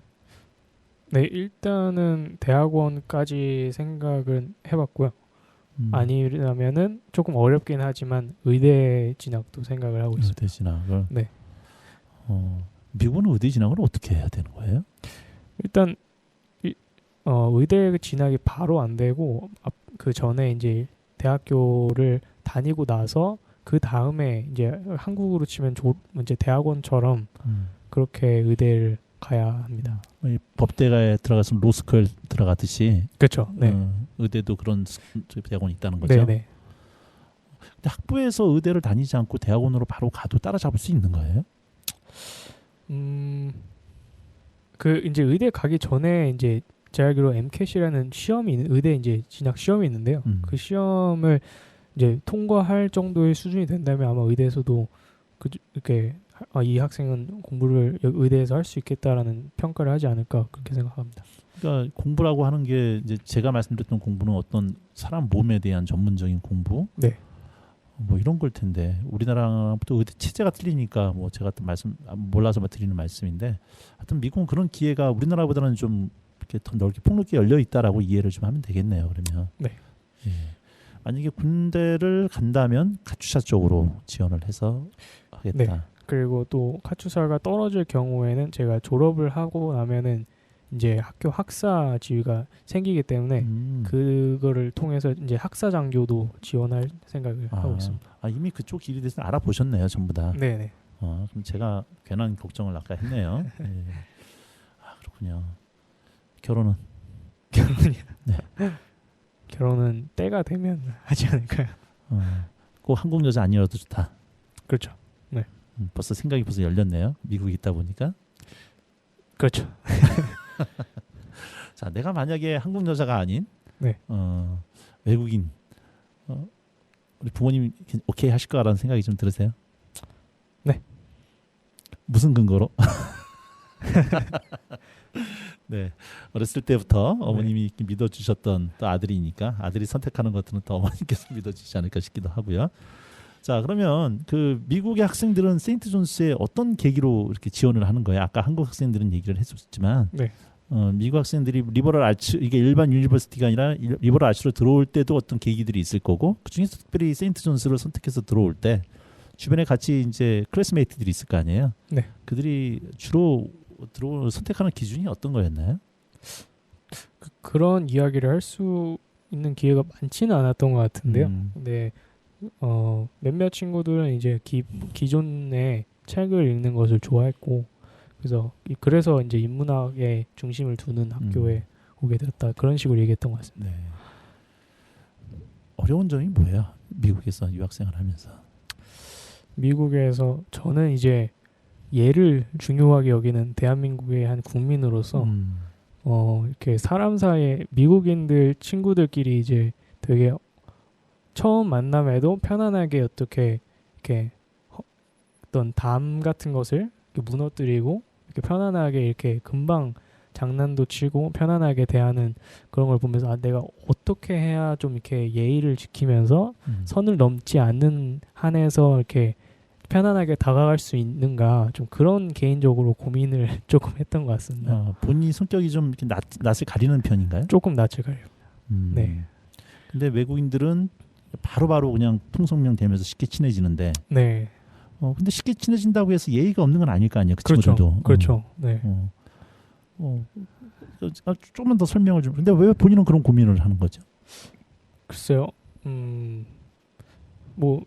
네, 일단은 대학원까지 생각은 해봤고요. 아니라면은 조금 어렵긴 하지만 의대 진학도 생각을 하고 있습니다. 의대 진학을. 네. 미국은 의대 진학을 어떻게 해야 되는 거예요? 일단 의대 진학이 바로 안 되고 그 전에 이제 대학교를 다니고 나서 그 다음에 이제 한국으로 치면 이제 대학원처럼 그렇게 의대를 가야 합니다. 법대가에 들어가서 로스쿨 들어가듯이. 그렇죠. 네. 의대도 그런 대학원이 있다는 거죠. 네네. 근데 학부에서 의대를 다니지 않고 대학원으로 바로 가도 따라잡을 수 있는 거예요? 그 이제 의대 가기 전에 이제 제가 알기로 MCAT이라는 의대 이제 진학 시험이 있는데요. 그 시험을 이제 통과할 정도의 수준이 된다면 아마 의대에서도 이렇게 이 학생은 공부를 의대에서 할 수 있겠다라는 평가를 하지 않을까 그렇게 생각합니다. 그러니까 공부라고 하는 게 이제 제가 말씀드렸던 공부는 어떤 사람 몸에 대한 전문적인 공부, 네. 뭐 이런 걸 텐데 우리나라랑 또 의대 체제가 틀리니까 뭐 제가 또 몰라서 드리는 말씀인데, 하여튼 미국은 그런 기회가 우리나라보다는 좀 이렇게 더 넓게 폭넓게 열려 있다라고 이해를 좀 하면 되겠네요. 그러면. 네. 예. 만약에 군대를 간다면 카투사 쪽으로 지원을 해서 하겠다. 네. 그리고 또 카투사가 떨어질 경우에는 제가 졸업을 하고 나면은 이제 학교 학사 지위가 생기기 때문에 그거를 통해서 이제 학사 장교도 지원할 생각을 하고 있습니다. 이미 그쪽 길에 대해서 알아보셨네요, 전부 다. 네네. 그럼 제가 괜한 걱정을 아까 했네요. 네. 그렇군요. 결혼은? 네. 결혼은 때가 되면 하지 않을까요? 꼭 한국 여자 아니어도 좋다. 그렇죠. 네. 벌써 생각이 열렸네요. 미국에 있다 보니까. 그렇죠. 자, 내가 만약에 한국 여자가 아닌 네. 외국인, 우리 부모님 오케이 하실 거라는 생각이 좀 들으세요? 네. 무슨 근거로? 네, 어렸을 때부터 어머님이 이렇게 믿어주셨던 또 아들이니까 아들이 선택하는 것들은 또 어머님께서 믿어주시지 않을까 싶기도 하고요. 자, 그러면 그 미국의 학생들은 세인트 존스에 어떤 계기로 이렇게 지원을 하는 거예요? 아까 한국 학생들은 얘기를 했었지만, 네. 미국 학생들이 리버럴 아츠, 이게 일반 유니버시티가 아니라 리버럴 아츠로 들어올 때도 어떤 계기들이 있을 거고, 그 중에서 특별히 세인트 존스를 선택해서 들어올 때 주변에 같이 이제 클래스메이트들이 있을 거 아니에요? 네. 그들이 주로 선택하는 기준이 어떤 거였나요? 그런 이야기를 할 수 있는 기회가 많지는 않았던 것 같은데요. 근데 몇몇 친구들은 이제 기존의 책을 읽는 것을 좋아했고, 그래서 이제 인문학에 중심을 두는 학교에 오게 되었다. 그런 식으로 얘기했던 것 같습니다. 네. 어려운 점이 뭐예요? 미국에서 유학생활 하면서. 미국에서 저는 이제 예를 중요하게 여기는 대한민국의 한 국민으로서 이렇게 사람 사이에 미국인들 친구들끼리 이제 되게 처음 만남에도 편안하게 어떻게 이렇게 어떤 담 같은 것을 이렇게 무너뜨리고 이렇게 편안하게 이렇게 금방 장난도 치고 편안하게 대하는 그런 걸 보면서 내가 어떻게 해야 좀 이렇게 예의를 지키면서 선을 넘지 않는 한에서 이렇게 편안하게 다가갈 수 있는가 좀 그런 개인적으로 고민을 조금 했던 것 같습니다. 본인 성격이 좀 이렇게 낯을 가리는 편인가요? 조금 낯을 가려요. 네. 근데 외국인들은 바로바로 그냥 통성명 되면서 쉽게 친해지는데. 네. 근데 쉽게 친해진다고 해서 예의가 없는 건 아닐 거 아니에요. 그 그렇죠. 친구들도. 그렇죠. 네. 조금만 더 설명을 좀. 근데 왜 본인은 그런 고민을 하는 거죠? 글쎄요. 뭐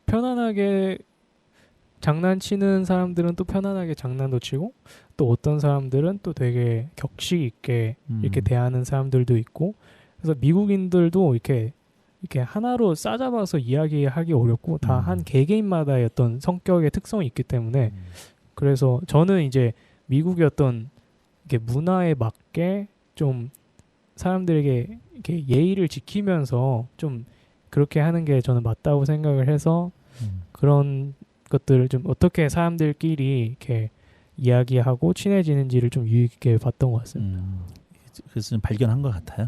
편안하게 장난치는 사람들은 또 편안하게 장난도 치고 또 어떤 사람들은 또 되게 격식 있게 이렇게 대하는 사람들도 있고 그래서 미국인들도 이렇게 하나로 싸잡아서 이야기하기 어렵고 다 한 개개인마다의 어떤 성격의 특성이 있기 때문에 그래서 저는 이제 미국의 어떤 이렇게 문화에 맞게 좀 사람들에게 이렇게 예의를 지키면서 좀 그렇게 하는 게 저는 맞다고 생각을 해서 그런 것들을 좀 어떻게 사람들끼리 이렇게 이야기하고 친해지는지를 좀 유익 있게 봤던 것 같습니다. 그래서 좀 발견한 것 같아요.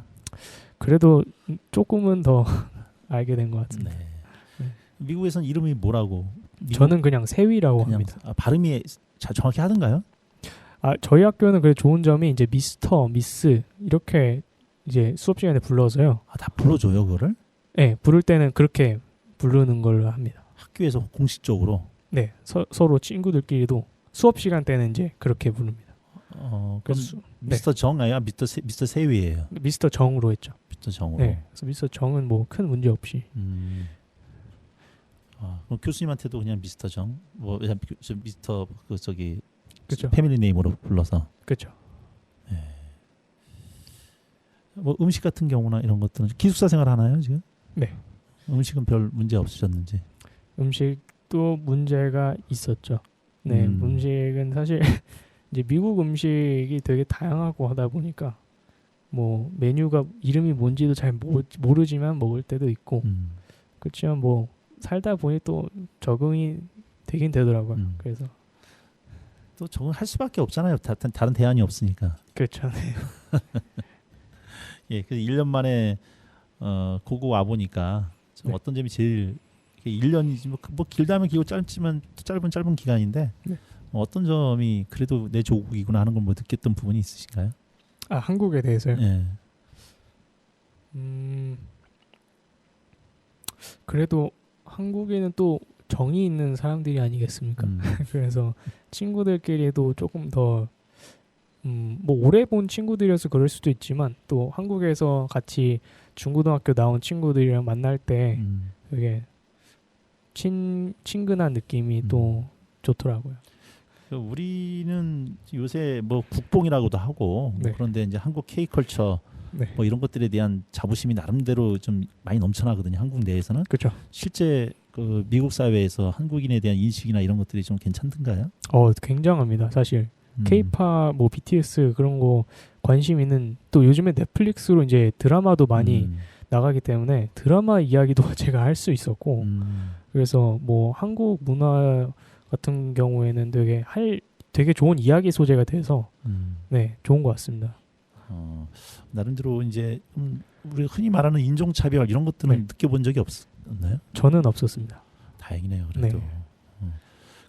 그래도 조금은 더 알게 된 것 같습니다. 네. 미국에서는 이름이 뭐라고? 저는 그냥 세위라고 그냥, 합니다. 발음이 정확히 하던가요? 저희 학교는 그 좋은 점이 이제 미스터, 미스 이렇게 이제 수업 시간에 불러서요. 다 불러줘요, 그거를? 네, 부를 때는 그렇게 부르는 걸로 합니다. 학교에서 공식적으로? 네, 서로 친구들끼리도 수업 시간 때는 이제 그렇게 부릅니다. 그럼 미스터 정 아니야? 미스터 세위예요. 미스터 정으로 했죠. 미스터 정으로. 네, 그래서 미스터 정은 뭐 큰 문제 없이. 그럼 교수님한테도 그냥 미스터 정, 뭐 미스터 그쵸. 패밀리 네임으로 불러서. 그렇죠. 네. 뭐 음식 같은 경우나 이런 것들은 기숙사 생활 하나요 지금? 네. 음식은 별 문제 없으셨는지? 음식도 문제가 있었죠. 네, 음식은 사실 이제 미국 음식이 되게 다양하고 하다 보니까 뭐 메뉴가 이름이 뭔지도 잘 모르지만 먹을 때도 있고 그렇지만 뭐 살다 보니 또 적응이 되긴 되더라고요. 그래서 또 적응할 수밖에 없잖아요. 다른 대안이 없으니까. 그렇죠. 네. 예, 그래서 1년 만에 고고 와 보니까 네. 어떤 점이 제일 1년이지 뭐 길다면 길고 짧지만 짧은 기간인데 네. 어떤 점이 그래도 내 조국이구나 하는 걸 뭐 느꼈던 부분이 있으신가요? 한국에 대해서요. 예. 그래도 한국에는 또 정이 있는 사람들이 아니겠습니까? 그래서 친구들끼리도 조금 더 뭐 오래 본 친구들이어서 그럴 수도 있지만 또 한국에서 같이 중고등학교 나온 친구들이랑 만날 때 되게 친근한 느낌이 또 좋더라고요. 우리는 요새 뭐 국뽕이라고도 하고 네. 그런데 이제 한국 K컬처 네. 뭐 이런 것들에 대한 자부심이 나름대로 좀 많이 넘쳐나거든요. 한국 내에서는. 그렇죠. 실제 그 미국 사회에서 한국인에 대한 인식이나 이런 것들이 좀 괜찮던가요? 굉장합니다. 사실 K-팝, 뭐 BTS 그런 거 관심 있는 또 요즘에 넷플릭스로 이제 드라마도 많이 나가기 때문에 드라마 이야기도 제가 할 수 있었고 그래서 뭐 한국 문화 같은 경우에는 되게 좋은 이야기 소재가 돼서 네 좋은 것 같습니다. 나름대로 이제 우리 흔히 말하는 인종차별 이런 것들은 네. 느껴본 적이 없나요? 저는 없었습니다. 다행이네요. 그래도. 네.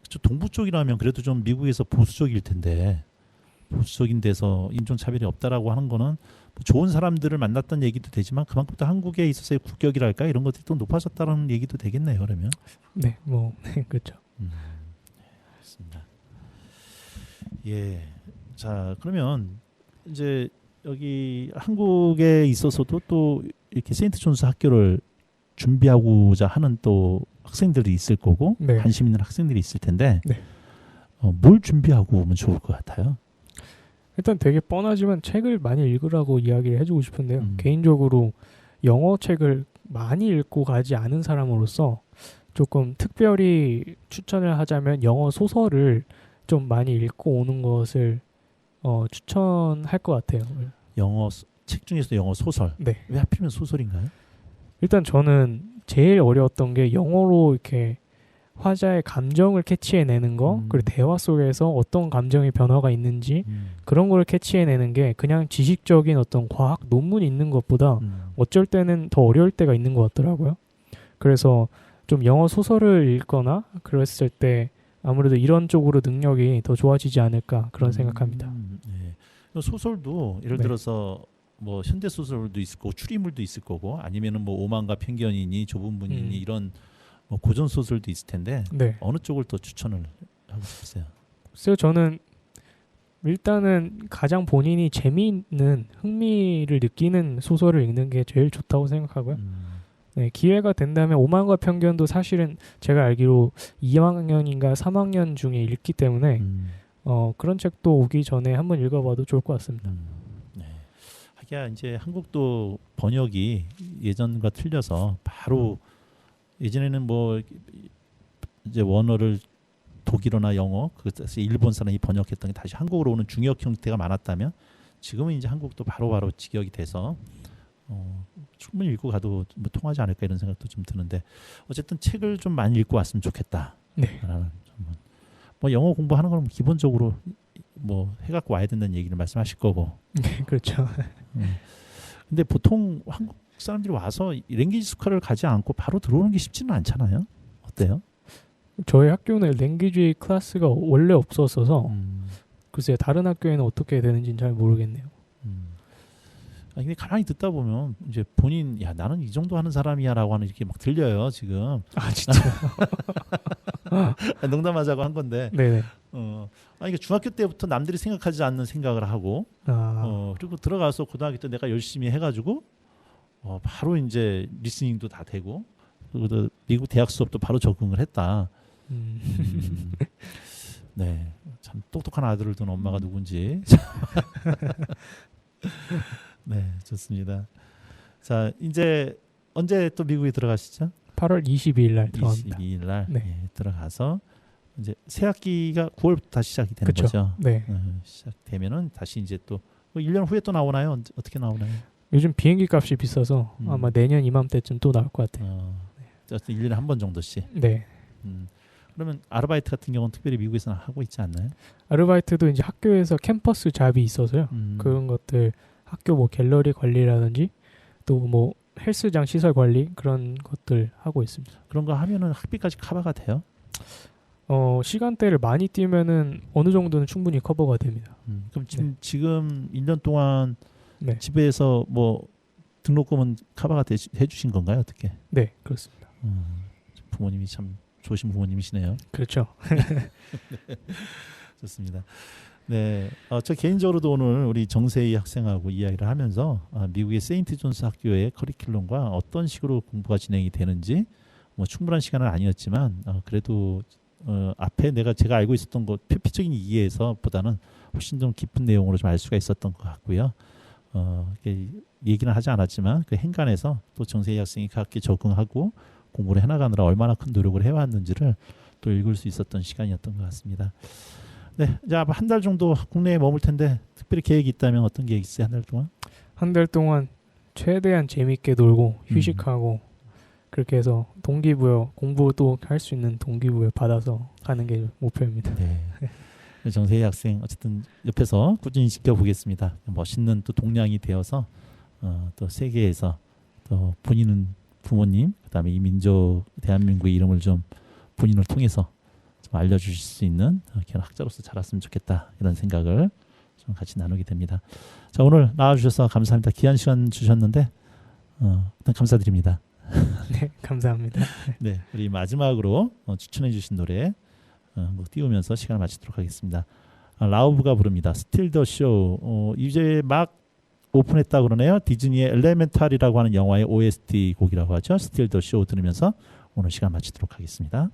그쵸, 동부 쪽이라면 그래도 좀 미국에서 보수적일 텐데 보수적인 데서 인종차별이 없다라고 하는 거는 뭐 좋은 사람들을 만났다는 얘기도 되지만 그만큼 또 한국에 있어서의 국격이랄까 이런 것들이 또 높아졌다는 얘기도 되겠네요. 그러면. 네, 뭐 그렇죠. 알겠습니다. 예, 자 그러면 이제 여기 한국에 있어서도 또 이렇게 세인트 존스 학교를 준비하고자 하는 또 학생들이 있을 거고 네. 관심 있는 학생들이 있을 텐데 네. 뭘 준비하고 오면 좋을 것 같아요? 일단 되게 뻔하지만 책을 많이 읽으라고 이야기를 해주고 싶은데요. 음. 개인적으로 영어 책을 많이 읽고 가지 않은 사람으로서 조금 특별히 추천을 하자면 영어 소설을 좀 많이 읽고 오는 것을 추천할 것 같아요. 책 중에서 영어 소설. 네. 왜 하필이면 소설인가요? 일단 저는 제일 어려웠던 게 영어로 이렇게 화자의 감정을 캐치해내는 거, 그리고 대화 속에서 어떤 감정의 변화가 있는지 그런 걸 캐치해내는 게 그냥 지식적인 어떤 과학 논문이 있는 것보다 어쩔 때는 더 어려울 때가 있는 것 같더라고요. 그래서 좀 영어 소설을 읽거나 그랬을 때 아무래도 이런 쪽으로 능력이 더 좋아지지 않을까 그런 생각합니다. 네. 소설도 예를 네. 들어서 뭐 현대 소설도 있을 거고 추리물도 있을 거고 아니면은 뭐 오만과 편견이니 좁은 분이니 이런 뭐 고전 소설도 있을 텐데 네. 어느 쪽을 더 추천을 하고 싶으세요? 글쎄요, 저는 일단은 가장 본인이 재미있는 흥미를 느끼는 소설을 읽는 게 제일 좋다고 생각하고요. 네, 기회가 된다면 오만과 편견도 사실은 제가 알기로 2학년인가 3학년 중에 읽기 때문에 그런 책도 오기 전에 한번 읽어봐도 좋을 것 같습니다. 네. 하기야 이제 한국도 번역이 예전과 틀려서 바로 예전에는 뭐 이제 원어를 독일어나 영어 그래서 일본 사람이 번역했던 게 다시 한국으로 오는 중역 형태가 많았다면 지금은 이제 한국도 바로바로 직역이 돼서 충분히 읽고 가도 뭐 통하지 않을까 이런 생각도 좀 드는데 어쨌든 책을 좀 많이 읽고 왔으면 좋겠다. 네. 뭐 영어 공부하는 건 기본적으로 뭐 해갖고 와야 된다는 얘기를 말씀하실 거고. 네, 그렇죠. 근데 보통 한국 사람들이 와서 랭귀지 스쿨을 가지 않고 바로 들어오는 게 쉽지는 않잖아요. 어때요? 저희 학교는 랭귀지 클래스가 원래 없었어서 글쎄요, 다른 학교에는 어떻게 되는지는 잘 모르겠네요. 아니, 근데 가만히 듣다 보면 이제 본인 야 나는 이 정도 하는 사람이야라고 하는 이렇게 막 들려요 지금. 아 진짜? 농담하자고 한 건데. 네네. 아니 중학교 때부터 남들이 생각하지 않는 생각을 하고 그리고 들어가서 고등학교 때 내가 열심히 해가지고 바로 이제 리스닝도 다 되고 그리고 미국 대학 수업도 바로 적응을 했다. 네, 참 똑똑한 아들을 둔 엄마가 누군지. 네, 좋습니다. 자, 이제 언제 또 미국에 들어가시죠? 8월 22일 날 들어갑니다. 22일 날 네. 들어가서 이제 새 학기가 9월부터 다시 시작이 되는 그쵸. 거죠. 네. 시작되면은 다시 이제 또 1년 후에 또 나오나요? 어떻게 나오나요? 요즘 비행기 값이 비싸서 아마 내년 이맘때쯤 또 나올 것 같아요. 어쨌든 1년에 한 번 정도씩. 네. 그러면 아르바이트 같은 경우는 특별히 미국에서는 하고 있지 않나요? 아르바이트도 이제 학교에서 캠퍼스 잡이 있어서요. 그런 것들 학교 뭐 갤러리 관리라든지 또 뭐 헬스장 시설 관리 그런 것들 하고 있습니다. 그런 거 하면은 학비까지 커버가 돼요? 시간대를 많이 뛰면은 어느 정도는 충분히 커버가 됩니다. 그럼 지금 1년 동안 네. 집에서 뭐 등록금은 커버가 해주신 건가요? 어떻게? 네, 그렇습니다. 부모님이 참 좋으신 부모님이시네요. 그렇죠. 좋습니다. 네, 저 개인적으로도 오늘 우리 정세희 학생하고 이야기를 하면서 미국의 세인트 존스 학교의 커리큘럼과 어떤 식으로 공부가 진행이 되는지 뭐 충분한 시간은 아니었지만 그래도 앞에 제가 알고 있었던 것 표피적인 이해에서보다는 훨씬 좀 깊은 내용으로 좀 알 수가 있었던 것 같고요. 얘기는 하지 않았지만 그 행간에서 또 정세희 학생이 그 학교에 적응하고 공부를 해나가느라 얼마나 큰 노력을 해왔는지를 또 읽을 수 있었던 시간이었던 것 같습니다. 네, 이제 한 달 정도 국내에 머물 텐데 특별히 계획이 있다면 어떤 계획이 있어요? 한 달 동안? 한 달 동안 최대한 재밌게 놀고 휴식하고 그렇게 해서 동기부여 공부도 할 수 있는 동기부여 받아서 가는 게 목표입니다. 네. 정세희 학생 어쨌든 옆에서 꾸준히 지켜보겠습니다. 멋있는 또 동량이 되어서 또 세계에서 또 본인은 부모님 그다음에 이 민족 대한민국의 이름을 좀 본인을 통해서 좀 알려주실 수 있는 그런 학자로서 자랐으면 좋겠다 이런 생각을 좀 같이 나누게 됩니다. 자, 오늘 나와주셔서 감사합니다. 귀한 시간 주셨는데 일단 감사드립니다. 네, 감사합니다. 네, 우리 마지막으로 추천해주신 노래 한곡 띄우면서 시간을 마치도록 하겠습니다. 라우브가 부릅니다. Still the Show. 이제 막 오픈했다 그러네요. 디즈니의 엘레멘탈이라고 하는 영화의 OST 곡이라고 하죠. Still the Show 들으면서 오늘 시간 마치도록 하겠습니다.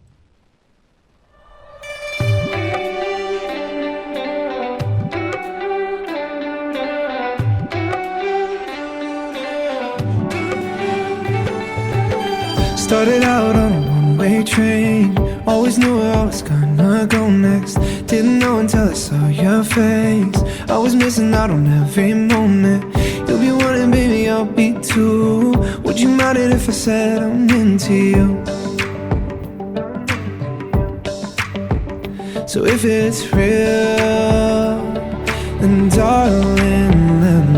Started out on a one-way train, always knew where I was gonna go next. Didn't know until I saw your face. I was missing out on every moment. You'll be one and baby, I'll be two. Would you mind it if I said I'm into you? So if it's real, then darling, let me